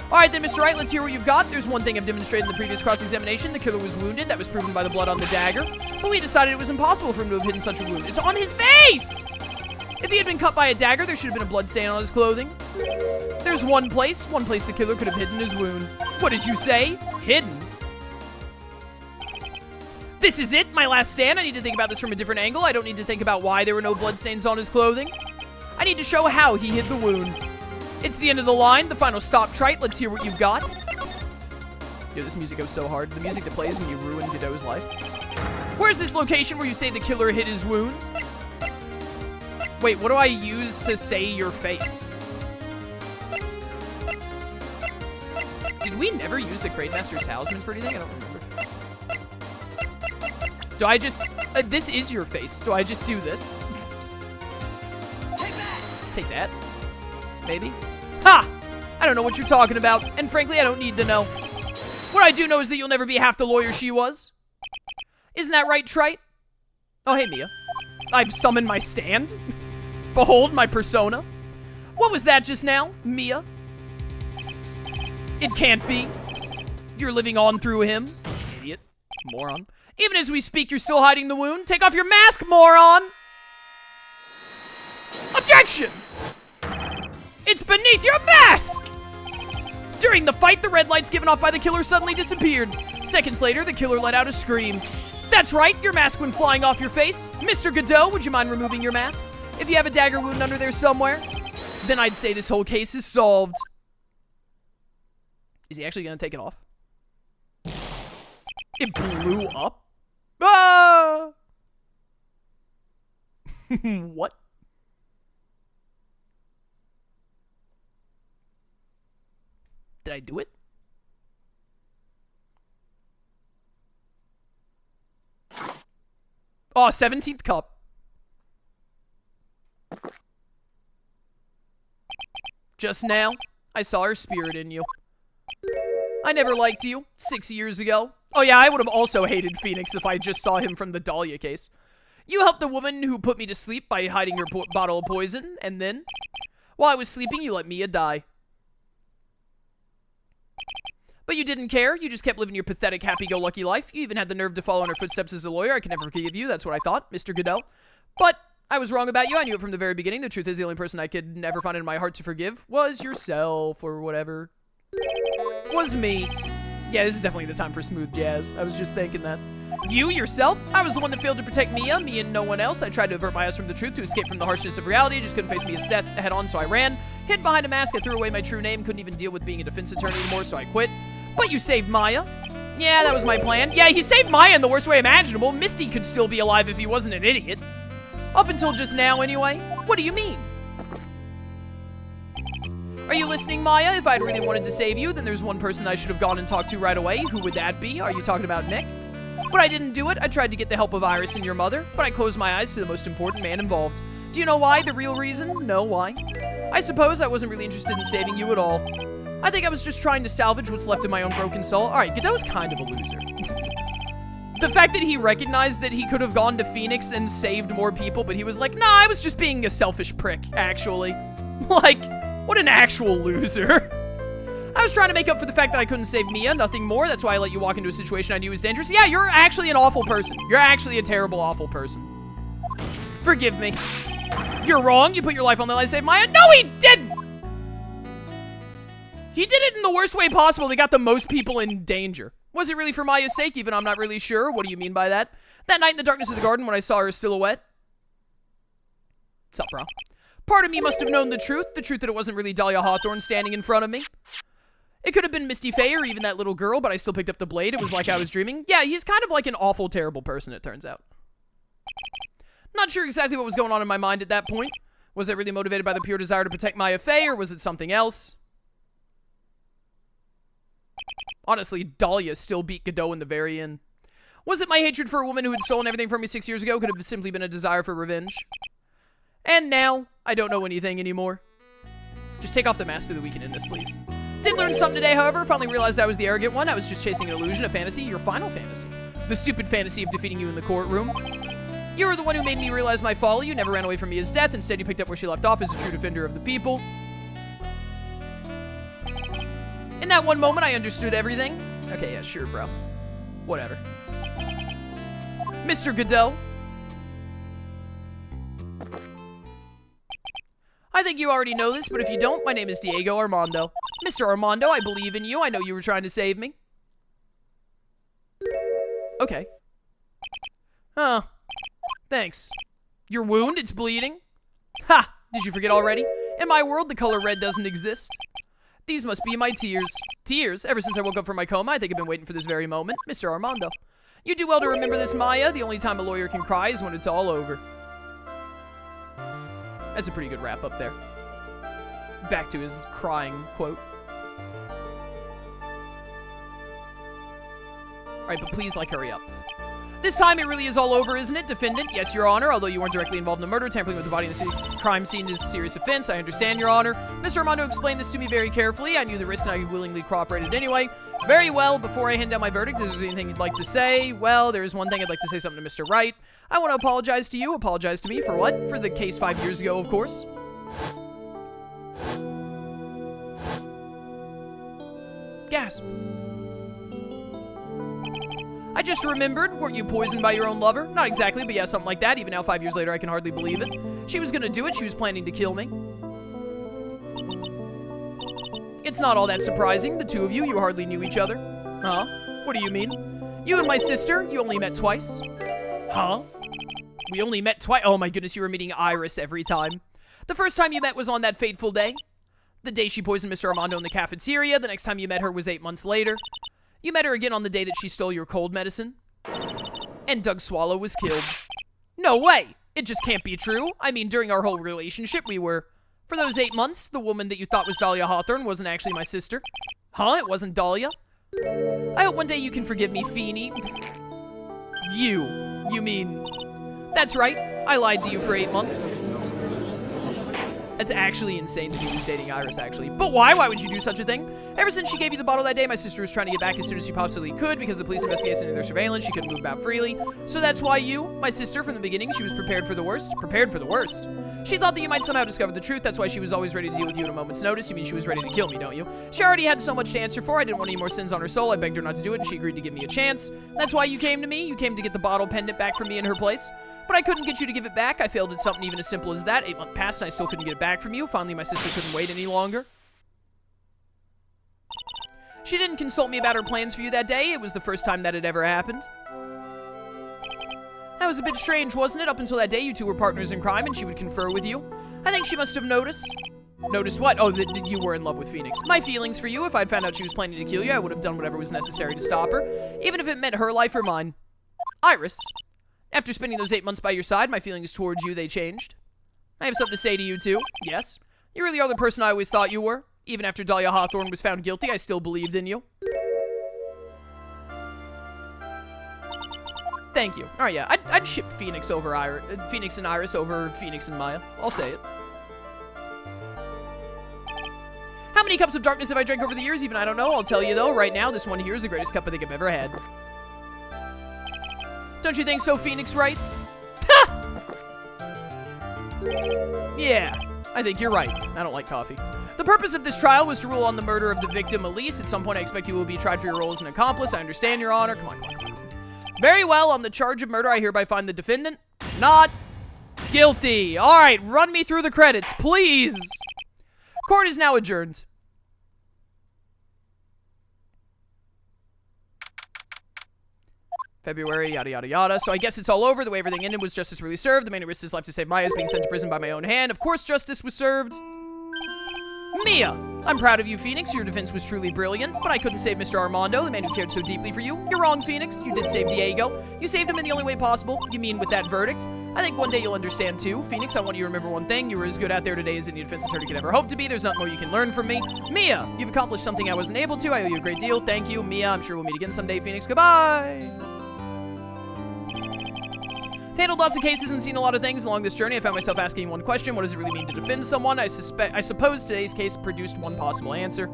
A: Alright then, Mr. Wright, let's hear what you've got. There's one thing I've demonstrated in the previous cross-examination. The killer was wounded. That was proven by the blood on the dagger. But we decided it was impossible for him to have hidden such a wound. It's on his face! If he had been cut by a dagger, there should have been a blood stain on his clothing. There's one place the killer could have hidden his wound. What did you say? Hidden? This is it, my last stand. I need to think about this from a different angle. I don't need to think about why there were no bloodstains on his clothing. I need to show how he hid the wound. It's the end of the line, the final stop, Trite. Let's hear what you've got. Yo, this music goes so hard. The music that plays when you ruin Godot's life. Where's this location where you say the killer hid his wounds? Wait, what do I use to say your face? Did we never use the Grademaster Salesman for anything? I don't remember. Do I just... this is your face. Do I just do this? Take that! Take that? Maybe? Ha! I don't know what you're talking about, and frankly, I don't need to know. What I do know is that you'll never be half the lawyer she was. Isn't that right, Trite? Oh, hey, Mia. I've summoned my stand. Behold my persona. What was that just now, Mia? It can't be. You're living on through him. Idiot. Moron. Even as we speak, you're still hiding the wound. Take off your mask, moron! Objection! It's beneath your mask! During the fight, the red lights given off by the killer suddenly disappeared. Seconds later, the killer let out a scream. That's right, your mask went flying off your face. Mr. Godot, would you mind removing your mask? If you have a dagger wound under there somewhere, then I'd say this whole case is solved. Is he actually gonna take it off? It blew up? Ah! What? Did I do it? Oh, 17th cup. Just now, I saw her spirit in you. I never liked you 6 years ago. Oh yeah, I would have also hated Phoenix if I just saw him from the Dahlia case. You helped the woman who put me to sleep by hiding her bottle of poison, and then, while I was sleeping, you let Mia die. But you didn't care. You just kept living your pathetic, happy-go-lucky life. You even had the nerve to follow in her footsteps as a lawyer. I can never forgive you. That's what I thought, Mr. Godot. But I was wrong about you. I knew it from the very beginning. The truth is, the only person I could never find in my heart to forgive was yourself, or whatever. Was me. Yeah, this is definitely the time for smooth jazz. I was just thinking that. You, yourself? I was the one that failed to protect Mia, me and no one else. I tried to avert my eyes from the truth to escape from the harshness of reality. I just couldn't face Mia's death head on, so I ran. Hid behind a mask, I threw away my true name. Couldn't even deal with being a defense attorney anymore, so I quit. But you saved Maya. Yeah, that was my plan. Yeah, he saved Maya in the worst way imaginable. Misty could still be alive if he wasn't an idiot. Up until just now, anyway. What do you mean? Are you listening, Maya? If I'd really wanted to save you, then there's one person I should have gone and talked to right away. Who would that be? Are you talking about Nick? But I didn't do it. I tried to get the help of Iris and your mother, but I closed my eyes to the most important man involved. Do you know why? The real reason? No, why? I suppose I wasn't really interested in saving you at all. I think I was just trying to salvage what's left of my own broken soul. Alright, Godot's kind of a loser. The fact that he recognized that he could have gone to Phoenix and saved more people, but he was like, nah, I was just being a selfish prick, actually. Like, what an actual loser. I was trying to make up for the fact that I couldn't save Mia, nothing more. That's why I let you walk into a situation I knew was dangerous. Yeah, you're actually an awful person. You're actually a terrible, awful person. Forgive me. You're wrong. You put your life on the line to save Maya. No, he didn't! He did it in the worst way possible. They got the most people in danger. Was it really for Maya's sake? Even I'm not really sure. What do you mean by that? That night in the darkness of the garden when I saw her silhouette. What's up, bro? Part of me must have known the truth that it wasn't really Dahlia Hawthorne standing in front of me. It could have been Misty Fey or even that little girl, but I still picked up the blade. It was like I was dreaming. Yeah, he's kind of like an awful, terrible person, it turns out. Not sure exactly what was going on in my mind at that point. Was it really motivated by the pure desire to protect Mia Fey, or was it something else? Honestly, Dahlia still beat Godot in the very end. Was it my hatred for a woman who had stolen everything from me 6 years ago? Could have simply been a desire for revenge. And now, I don't know anything anymore. Just take off the mask so that we can end this, please. Did learn something today, however. Finally realized I was the arrogant one. I was just chasing an illusion, a fantasy, your final fantasy. The stupid fantasy of defeating you in the courtroom. You were the one who made me realize my folly. You never ran away from Mia's death. Instead, you picked up where she left off as a true defender of the people. In that one moment, I understood everything. Okay, yeah, sure, bro. Whatever. Mr. Godot. I think you already know this, but if you don't, my name is Diego Armando. Mr. Armando, I believe in you. I know you were trying to save me. Okay. Huh. Thanks. Your wound, it's bleeding? Ha! Did you forget already? In my world, the color red doesn't exist. These must be my tears. Tears? Ever since I woke up from my coma, I think I've been waiting for this very moment. Mr. Armando. You do well to remember this, Maya. The only time a lawyer can cry is when it's all over. That's a pretty good wrap up there. Back to his crying quote. Alright, but please, like, hurry up. This time it really is all over, isn't it, defendant? Yes, Your Honor. Although you weren't directly involved in the murder, tampering with the body in the crime scene is a serious offense. I understand, Your Honor. Mr. Armando explained this to me very carefully. I knew the risk and I willingly cooperated anyway. Very well. Before I hand down my verdict, is there anything you'd like to say? Well, there is one thing I'd like to say something to Mr. Wright. I want to apologize to you. Apologize to me for what? For the case 5 years ago, of course. Gasp. I just remembered, weren't you poisoned by your own lover? Not exactly, but yeah, something like that. Even now, 5 years later, I can hardly believe it. She was gonna do it. She was planning to kill me. It's not all that surprising. The two of you hardly knew each other. Huh? What do you mean? You and my sister, you only met twice. Huh? We only met twice? Oh my goodness, you were meeting Iris every time. The first time you met was on that fateful day. The day she poisoned Mr. Armando in the cafeteria. The next time you met her was 8 months later. You met her again on the day that she stole your cold medicine. And Doug Swallow was killed. No way! It just can't be true. I mean, during our whole relationship, we were... For those 8 months, the woman that you thought was Dahlia Hawthorne wasn't actually my sister. Huh? It wasn't Dahlia? I hope one day you can forgive me, Feeny. You mean... That's right. I lied to you for 8 months. That's actually insane that he was dating Iris, actually. But why? Why would you do such a thing? Ever since she gave you the bottle that day, my sister was trying to get back as soon as she possibly could because the police investigated into their surveillance. She couldn't move about freely. So that's why you, my sister, from the beginning, she was prepared for the worst. Prepared for the worst. She thought that you might somehow discover the truth. That's why she was always ready to deal with you at a moment's notice. You mean she was ready to kill me, don't you? She already had so much to answer for. I didn't want any more sins on her soul. I begged her not to do it, and she agreed to give me a chance. That's why you came to me. You came to get the bottle pendant back from me in her place. But I couldn't get you to give it back. I failed at something even as simple as that. 8 months passed and I still couldn't get it back from you. Finally, my sister couldn't wait any longer. She didn't consult me about her plans for you that day. It was the first time that had ever happened. That was a bit strange, wasn't it? Up until that day, you two were partners in crime and she would confer with you. I think she must have noticed. Noticed what? Oh, that you were in love with Phoenix. My feelings for you, if I'd found out she was planning to kill you, I would have done whatever was necessary to stop her. Even if it meant her life or mine. Iris. After spending those 8 months by your side, my feelings towards you, they changed. I have something to say to you, too. Yes. You really are the person I always thought you were. Even after Dahlia Hawthorne was found guilty, I still believed in you. Thank you. Alright, yeah. I'd ship Phoenix over Phoenix and Iris over Phoenix and Maya. I'll say it. How many cups of darkness have I drank over the years? Even I don't know. I'll tell you, though. Right now, this one here is the greatest cup I think I've ever had. Don't you think so, Phoenix Wright? Ha! Yeah, I think you're right. I don't like coffee. The purpose of this trial was to rule on the murder of the victim, Elise. At some point, I expect you will be tried for your role as an accomplice. I understand, Your Honor. Come on. Very well. On the charge of murder, I hereby find the defendant not guilty. All right, run me through the credits, please. Court is now adjourned. February, yada, yada, yada. So I guess it's all over. The way everything ended was justice really served. The main risk is left to save Maya is being sent to prison by my own hand. Of course, justice was served. Mia, I'm proud of you, Phoenix. Your defense was truly brilliant, but I couldn't save Mr. Armando, the man who cared so deeply for you. You're wrong, Phoenix. You did save Diego. You saved him in the only way possible. You mean with that verdict? I think one day you'll understand, too. Phoenix, I want you to remember one thing. You were as good out there today as any defense attorney could ever hope to be. There's nothing more you can learn from me. Mia, you've accomplished something I wasn't able to. I owe you a great deal. Thank you. Mia, I'm sure we'll meet again someday. Phoenix, goodbye. Handled lots of cases and seen a lot of things along this journey. I found myself asking one question: what does it really mean to defend someone? I suppose today's case produced one possible answer.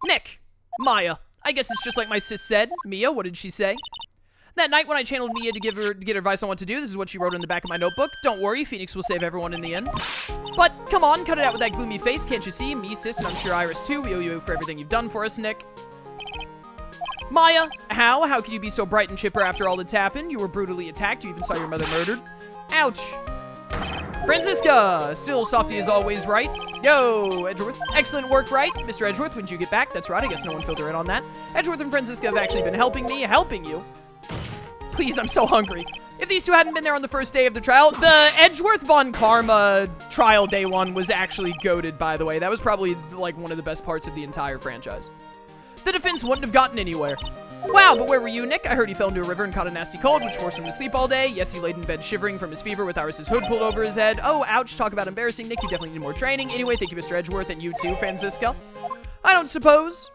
A: Nick, Maya. I guess it's just like my sis said. Mia, what did she say? That night when I channeled Mia to get her advice on what to do, this is what she wrote in the back of my notebook. Don't worry, Phoenix will save everyone in the end. But come on, cut it out with that gloomy face. Can't you see? Me, sis, and I'm sure Iris too. We owe you for everything you've done for us, Nick. Maya, how? How could you be so bright and chipper after all that's happened? You were brutally attacked. You even saw your mother murdered. Ouch. Francisca, still softy as always, right? Yo, Edgeworth. Excellent work, right? Mr. Edgeworth, when did you get back? That's right, I guess no one filled her in on that. Edgeworth and Francisca have actually been helping me. Helping you? Please, I'm so hungry. If these two hadn't been there on the first day of the trial, the Edgeworth Von Karma trial day one was actually goated, by the way. That was probably, like, one of the best parts of the entire franchise. The defense wouldn't have gotten anywhere. Wow, but where were you, Nick? I heard he fell into a river and caught a nasty cold, which forced him to sleep all day. Yes, he laid in bed shivering from his fever with Iris's hood pulled over his head. Oh, ouch, talk about embarrassing, Nick. You definitely need more training. Anyway, thank you, Mr. Edgeworth, and you too, Francisca. I don't suppose.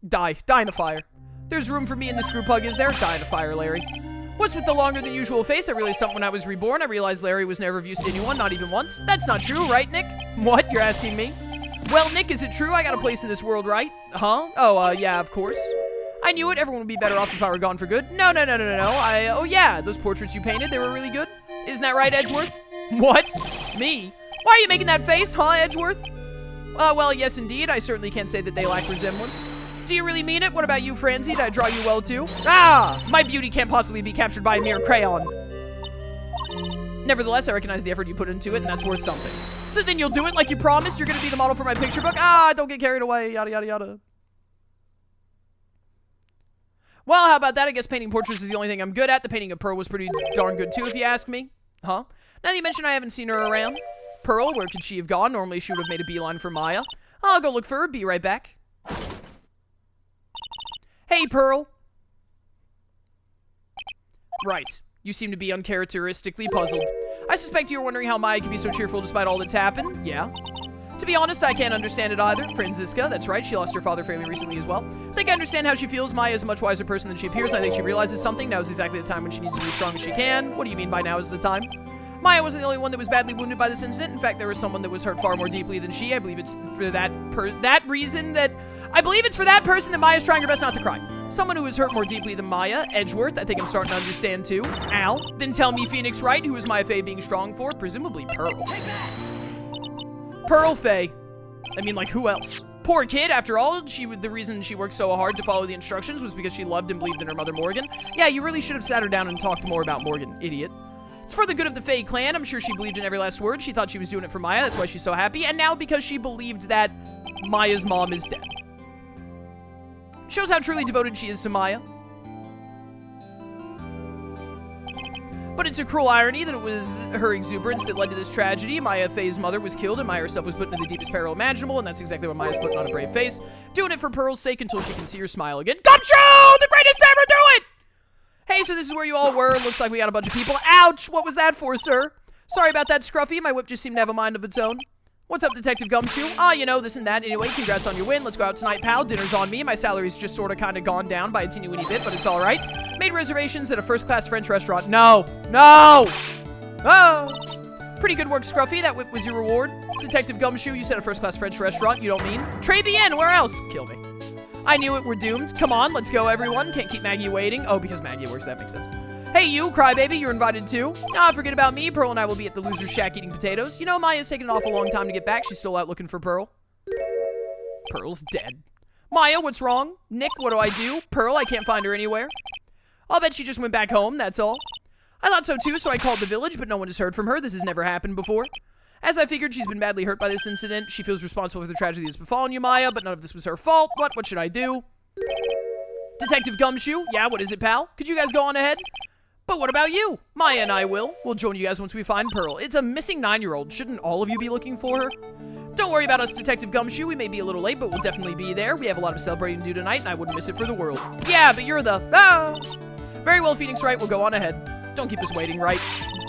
A: Die in a fire. There's room for me in this group hug, is there? Die in a fire, Larry. What's with the longer than usual face? I realized something when I was reborn. I realized Larry was never of use to anyone, not even once. That's not true, right, Nick? What? You're asking me? Well, Nick, is it true I got a place in this world, right? Huh? Oh, yeah, of course. I knew it. Everyone would be better off if I were gone for good. No. Oh, yeah, those portraits you painted, they were really good. Isn't that right, Edgeworth? What? Me? Why are you making that face, huh, Edgeworth? Well, yes, indeed. I certainly can't say that they lack resemblance. Do you really mean it? What about you, Francie? Did I draw you well, too? Ah! My beauty can't possibly be captured by a mere crayon. Nevertheless, I recognize the effort you put into it, and that's worth something. So then you'll do it like you promised? You're gonna be the model for my picture book? Ah, don't get carried away, yada, yada, yada. Well, how about that? I guess painting portraits is the only thing I'm good at. The painting of Pearl was pretty darn good, too, if you ask me. Huh? Now that you mention I haven't seen her around. Pearl, where could she have gone? Normally, she would have made a beeline for Maya. I'll go look for her. Be right back. Hey, Pearl. Right. You seem to be uncharacteristically puzzled. I suspect you're wondering how Maya can be so cheerful despite all that's happened. Yeah. To be honest, I can't understand it either. Francisca, that's right, she lost her father fairly recently as well. I think I understand how she feels. Maya is a much wiser person than she appears. I think she realizes something. Now is exactly the time when she needs to be as strong as she can. What do you mean by now is the time? Maya wasn't the only one that was badly wounded by this incident. In fact, there was someone that was hurt far more deeply than she. I believe it's for that person that Maya's trying her best not to cry. Someone who was hurt more deeply than Maya, Edgeworth, I think I'm starting to understand too. Ow. Then tell me Phoenix Wright, who is Mia Fey being strong for? Presumably Pearl. Pearl Fey. I mean, like, who else? Poor kid, after all, the reason she worked so hard to follow the instructions was because she loved and believed in her mother, Morgan. Yeah, you really should have sat her down and talked more about Morgan, idiot. It's for the good of the Fey clan. I'm sure she believed in every last word. She thought she was doing it for Maya. That's why she's so happy. And now because she believed that Maya's mom is dead. Shows how truly devoted she is to Maya. But it's a cruel irony that it was her exuberance that led to this tragedy. Mia Fey's mother was killed and Maya herself was put into the deepest peril imaginable, and that's exactly what Maya's putting on a brave face. Doing it for Pearl's sake until she can see her smile again. Gumshoe! The greatest to ever do it! Hey, so this is where you all were. Looks like we got a bunch of people. Ouch! What was that for, sir? Sorry about that, Scruffy. My whip just seemed to have a mind of its own. What's up, Detective Gumshoe? Ah, you know, this and that. Anyway, congrats on your win. Let's go out tonight, pal. Dinner's on me. My salary's just sort of kind of gone down by a teeny-weeny bit, but it's all right. Made reservations at a first-class French restaurant. No! Oh! Pretty good work, Scruffy. That whip was your reward. Detective Gumshoe, you said a first-class French restaurant. You don't mean? Très bien. Where else? Kill me. I knew it. We're doomed. Come on, let's go, everyone. Can't keep Maggie waiting. Oh, because Maggie works. That makes sense. Hey, you, crybaby, you're invited too. Ah, forget about me. Pearl and I will be at the loser's shack eating potatoes. You know, Maya's taking an awful long time to get back. She's still out looking for Pearl. Pearl's dead. Maya, what's wrong? Nick, what do I do? Pearl, I can't find her anywhere. I'll bet she just went back home, that's all. I thought so too, so I called the village, but no one has heard from her. This has never happened before. As I figured, she's been badly hurt by this incident. She feels responsible for the tragedy that's befallen you, Maya, but none of this was her fault. What should I do? Detective Gumshoe, yeah, what is it, pal? Could you guys go on ahead? But what about you? Maya and I will. We'll join you guys once we find Pearl. It's a missing 9-year-old. Shouldn't all of you be looking for her? Don't worry about us, Detective Gumshoe. We may be a little late, but we'll definitely be there. We have a lot of celebrating to do tonight, and I wouldn't miss it for the world. Yeah, but you're the... Ah! Very well, Phoenix Wright. We'll go on ahead. Don't keep us waiting, right?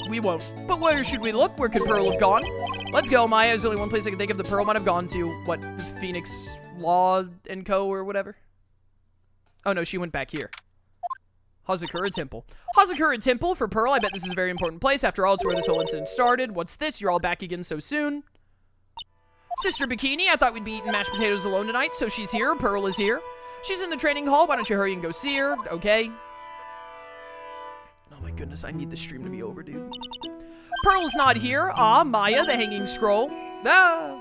A: We won't. But where should we look? Where could Pearl have gone? Let's go, Maya. There's only one place I can think of the Pearl might have gone to. What, the Phoenix Law and Co. or whatever? Oh, no, she went back here. Hazakura Temple. Hazakura Temple for Pearl. I bet this is a very important place. After all, it's where this whole incident started. What's this? You're all back again so soon. Sister Bikini, I thought we'd be eating mashed potatoes alone tonight, so she's here. Pearl is here. She's in the training hall. Why don't you hurry and go see her? Okay. Oh my goodness, I need this stream to be over, dude. Pearl's not here. Ah, Maya, the hanging scroll. Ah.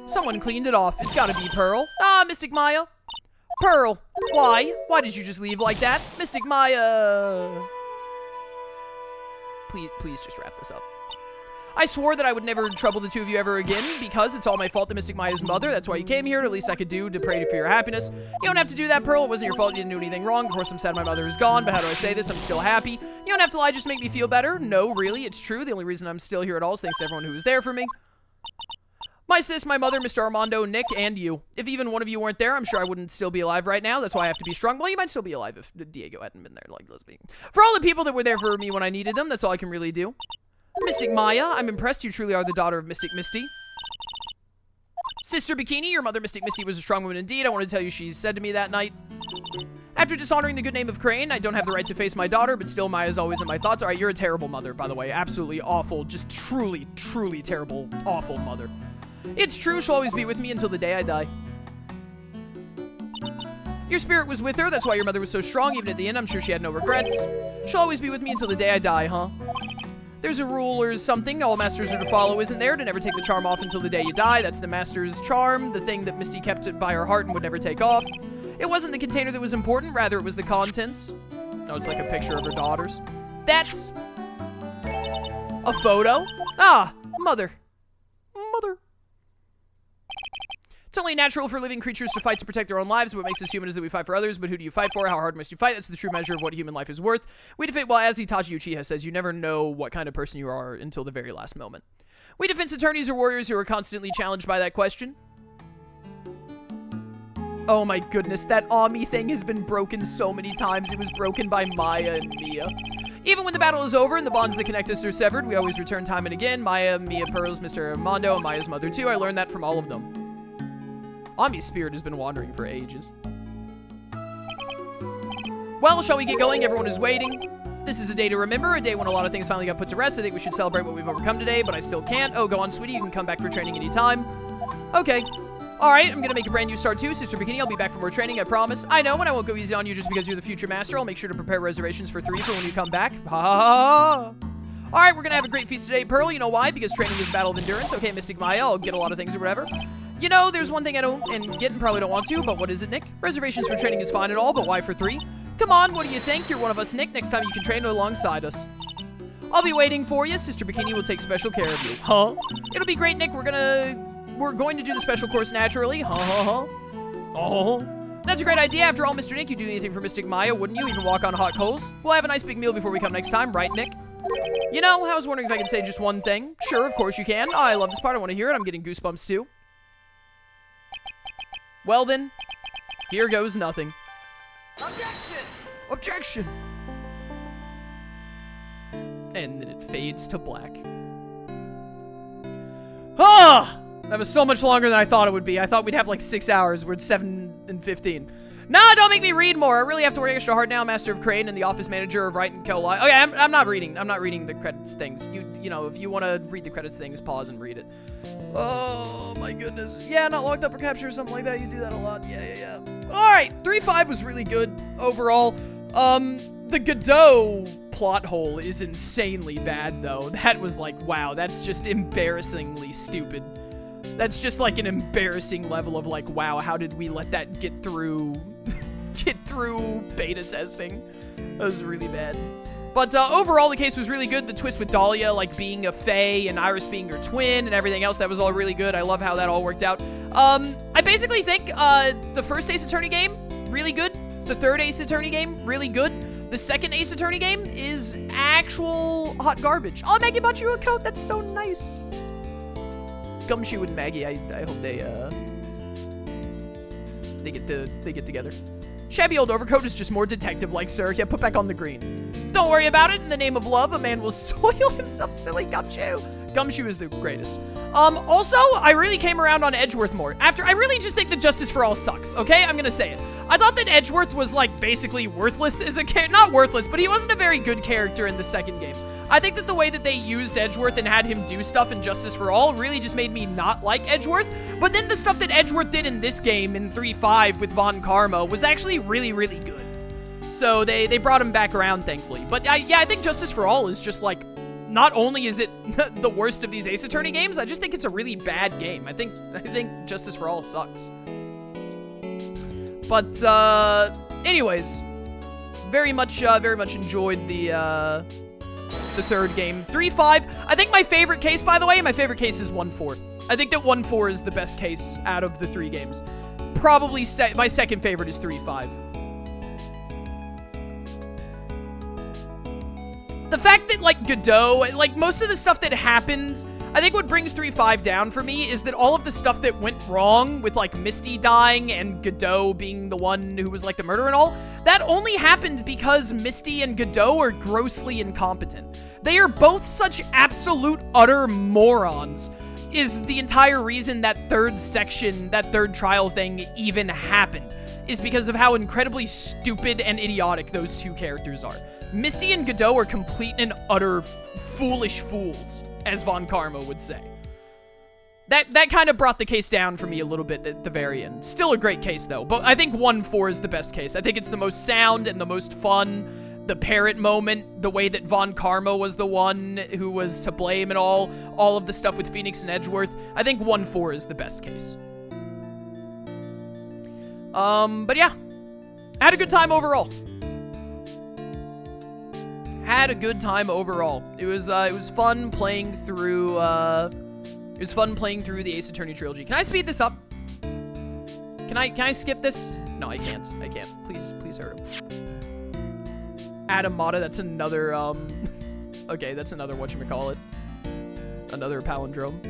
A: Someone cleaned it off. It's gotta be Pearl. Ah, Mystic Maya. Pearl, why? Why did you just leave like that? Mystic Maya. Please just wrap this up. I swore that I would never trouble the two of you ever again because it's all my fault that Mystic Maya's mother. That's why you came here. At least I could do to pray for your happiness. You don't have to do that, Pearl. It wasn't your fault. You didn't do anything wrong. Of course, I'm sad my mother is gone, but how do I say this? I'm still happy. You don't have to lie. Just make me feel better. No, really, it's true. The only reason I'm still here at all is thanks to everyone who was there for me. My sis, my mother, Mr. Armando, Nick, and you. If even one of you weren't there, I'm sure I wouldn't still be alive right now. That's why I have to be strong. Well, you might still be alive if Diego hadn't been there, like, let's be. For all the people that were there for me when I needed them, that's all I can really do. Mystic Maya, I'm impressed. You truly are the daughter of Mystic Misty. Sister Bikini, your mother, Mystic Misty, was a strong woman indeed. I want to tell you she said to me that night. After dishonoring the good name of Crane, I don't have the right to face my daughter, but still Maya's always in my thoughts. All right, you're a terrible mother, by the way. Absolutely awful. Just truly, truly terrible, awful mother. It's true, she'll always be with me until the day I die. Your spirit was with her, that's why your mother was so strong. Even at the end, I'm sure she had no regrets. She'll always be with me until the day I die, huh? There's a rule or something all masters are to follow, isn't there? To never take the charm off until the day you die. That's the master's charm, the thing that Misty kept by her heart and would never take off. It wasn't the container that was important, rather it was the contents. Oh, it's like a picture of her daughters. That's a photo. Ah, mother. Mother. It's only natural for living creatures to fight to protect their own lives. What makes us human is that we fight for others, but who do you fight for? How hard must you fight? That's the true measure of what human life is worth. We defeat, well, as Itachi Uchiha says, you never know what kind of person you are until the very last moment. We defense attorneys are warriors who are constantly challenged by that question. Oh my goodness, that Ami thing has been broken so many times. It was broken by Maya and Mia. Even when the battle is over and the bonds that connect us are severed, we always return time and again. Maya, Mia, Pearls, Mr. Armando, and Maya's mother too. I learned that from all of them. Ami's spirit has been wandering for ages. Well, shall we get going? Everyone is waiting. This is a day to remember, a day when a lot of things finally got put to rest. I think we should celebrate what we've overcome today, but I still can't. Oh, go on, sweetie. You can come back for training anytime. Okay. All right, I'm gonna make a brand new start too. Sister Bikini, I'll be back for more training, I promise. I know, and I won't go easy on you just because you're the future master. I'll make sure to prepare reservations for 3 for when you come back. Ha ha ha. All right, we're gonna have a great feast today, Pearl. You know why? Because training is a battle of endurance. Okay, Mystic Maya, I'll get a lot of things or whatever. You know, there's one thing I don't get and probably don't want to, but what is it, Nick? Reservations for training is fine and all, but why for 3? Come on, what do you think? You're one of us, Nick. Next time you can train alongside us. I'll be waiting for you. Sister Bikini will take special care of you. Huh? It'll be great, Nick. We're going to do the special course naturally. Huh, huh, huh. Oh. That's a great idea. After all, Mr. Nick, you'd do anything for Mystic Maya, wouldn't you? Even walk on hot coals? We'll have a nice big meal before we come next time, right, Nick? You know, I was wondering if I could say just one thing. Sure, of course you can. Oh, I love this part. I want to hear it. I'm getting goosebumps, too. Well, then, here goes nothing. Objection! Objection! And then it fades to black. Ah! That was so much longer than I thought it would be. I thought we'd have like 6 hours. We're at 7 and 15. Nah, don't make me read more. I really have to work extra hard now. Master of Crane and the office manager of Wright and Co. Okay, I'm not reading. I'm not reading the credits things. You know, if you want to read the credits things, pause and read it. Oh my goodness. Yeah, not locked up or captured or something like that. You do that a lot. Yeah. All right, 3-5 was really good overall. The Godot plot hole is insanely bad though. That was like, wow, that's just embarrassingly stupid. That's just like an embarrassing level of like, wow, how did we let that get through beta testing? That was really bad. But overall, the case was really good. The twist with Dahlia, like being a Fey and Iris being her twin and everything else, that was all really good. I love how that all worked out. I basically think the first Ace Attorney game really good. The third Ace Attorney game, really good. The second Ace Attorney game is actual hot garbage. Oh, Maggie bought you a coat. That's so nice. Gumshoe and Maggie, I hope they get together. Shabby old overcoat is just more detective-like, sir. Yeah, put back on the green. Don't worry about it. In the name of love, a man will soil himself, silly Gumshoe. Gumshoe is the greatest. Also, I really came around on Edgeworth more. I really just think that Justice for All sucks, okay? I'm gonna say it. I thought that Edgeworth was, like, basically worthless as a character. Not worthless, but he wasn't a very good character in the second game. I think that the way that they used Edgeworth and had him do stuff in Justice for All really just made me not like Edgeworth. But then the stuff that Edgeworth did in this game in 3.5 with Von Karma was actually really, really good. So they brought him back around, thankfully. But yeah, I think Justice for All is just like, not only is it the worst of these Ace Attorney games, I just think it's a really bad game. I think Justice for All sucks. But anyways, very much enjoyed the third game. 3.5. I think my favorite case, by the way, my favorite case is 1.4. I think that 1.4 is the best case out of the 3 games. Probably my second favorite is 3.5. The fact that, like, Godot, like, most of the stuff that happened, I think what brings 3.5 down for me is that all of the stuff that went wrong with, like, Misty dying and Godot being the one who was, like, the murderer and all, that only happened because Misty and Godot are grossly incompetent. They are both such absolute utter morons, is the entire reason that third section, that third trial thing even happened, is because of how incredibly stupid and idiotic those two characters are. Misty and Godot are complete and utter foolish fools, as Von Karma would say. That kind of brought the case down for me a little bit at the very end. Still a great case, though, but I think 1.4 is the best case. I think it's the most sound and the most fun. The parrot moment, the way that Von Karma was the one who was to blame and all of the stuff with Phoenix and Edgeworth. I think 1.4 is the best case. But yeah, had a good time overall. Had a good time overall. It was fun playing through, the Ace Attorney Trilogy. Can I speed this up? Can I skip this? No, I can't. Please hurt him. Adam Mata, that's another, okay, that's another whatchamacallit. Another palindrome.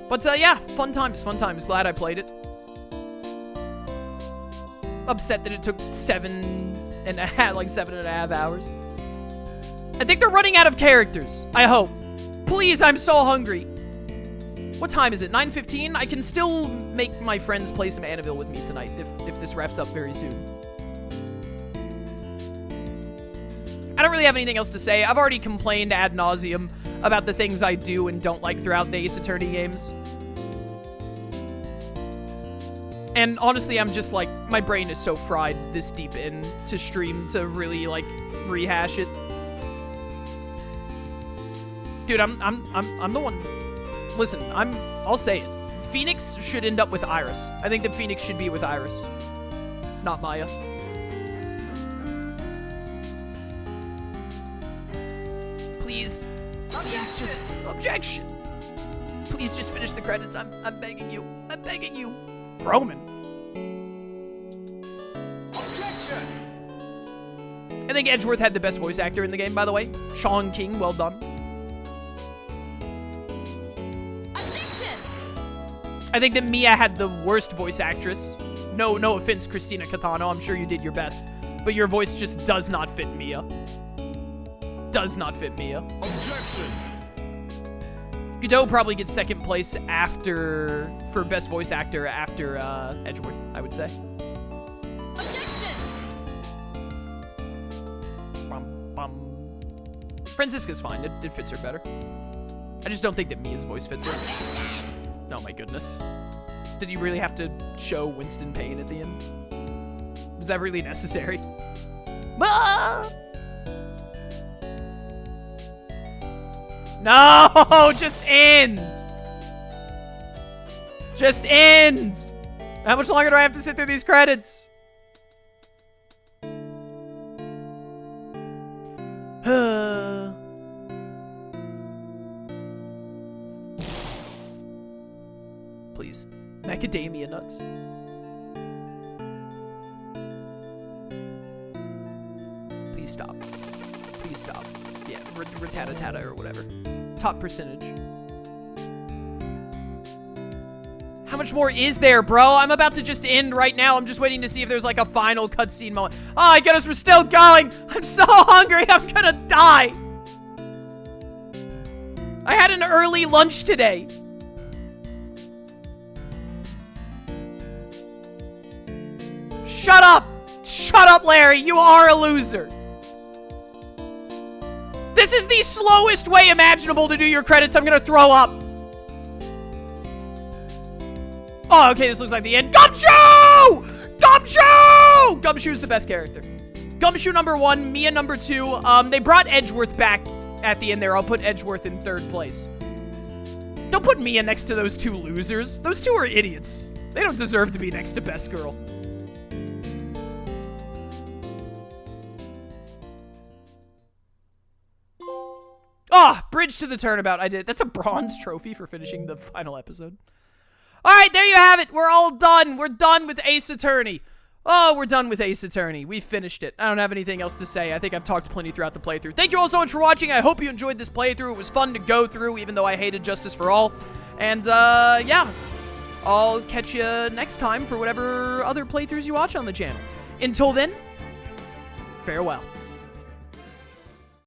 A: But, yeah, fun times. Glad I played it. Upset that it took 7.5 hours. I think they're running out of characters. I hope. Please, I'm so hungry. What time is it? 9:15? I can still make my friends play some Annabelle with me tonight if this wraps up very soon. I don't really have anything else to say. I've already complained ad nauseum about the things I do and don't like throughout the Ace Attorney games. And honestly, I'm just like, my brain is so fried this deep in to stream to really like rehash it. Dude, I'm the one. Listen, I'll say it. Phoenix should end up with Iris. I think that Phoenix should be with Iris, not Maya. Please, just objection. Please just finish the credits. I'm begging you. I'm begging you. Roman. Objection. I think Edgeworth had the best voice actor in the game, by the way. Sean King, well done. Objection. I think that Mia had the worst voice actress. No offense, Christina Catano. I'm sure you did your best, but your voice just does not fit Mia. Does not fit Mia. Objection. Godot probably gets second place for best voice actor after Edgeworth, I would say. Objection! Franziska's fine. It fits her better. I just don't think that Mia's voice fits her. Oh my goodness. Did you really have to show Winston Payne at the end? Was that really necessary? Ah! No, just end. Just end. How much longer do I have to sit through these credits? Please. Macadamia nuts. Please stop. Please stop. Yeah, Ratatata or whatever. Top percentage. How much more is there, bro? I'm about to just end right now. I'm just waiting to see if there's like a final cutscene moment. Oh my goodness, we're still going. I'm so hungry. I'm gonna die. I had an early lunch today. Shut up. Shut up, Larry. You are a loser. This is the slowest way imaginable to do your credits. I'm gonna throw up. Oh, okay, this looks like the end. Gumshoe! Gumshoe! Gumshoe's the best character. Gumshoe number 1, Mia number 2. They brought Edgeworth back at the end there. I'll put Edgeworth in 3rd place. Don't put Mia next to those 2 losers. Those 2 are idiots. They don't deserve to be next to Best Girl. Ah, bridge to the Turnabout. I did. That's a bronze trophy for finishing the final episode. All right, there you have it. We're all done. We're done with Ace Attorney. Oh, we're done with Ace Attorney. We finished it. I don't have anything else to say. I think I've talked plenty throughout the playthrough. Thank you all so much for watching. I hope you enjoyed this playthrough. It was fun to go through, even though I hated Justice for All. And, yeah. I'll catch you next time for whatever other playthroughs you watch on the channel. Until then, farewell.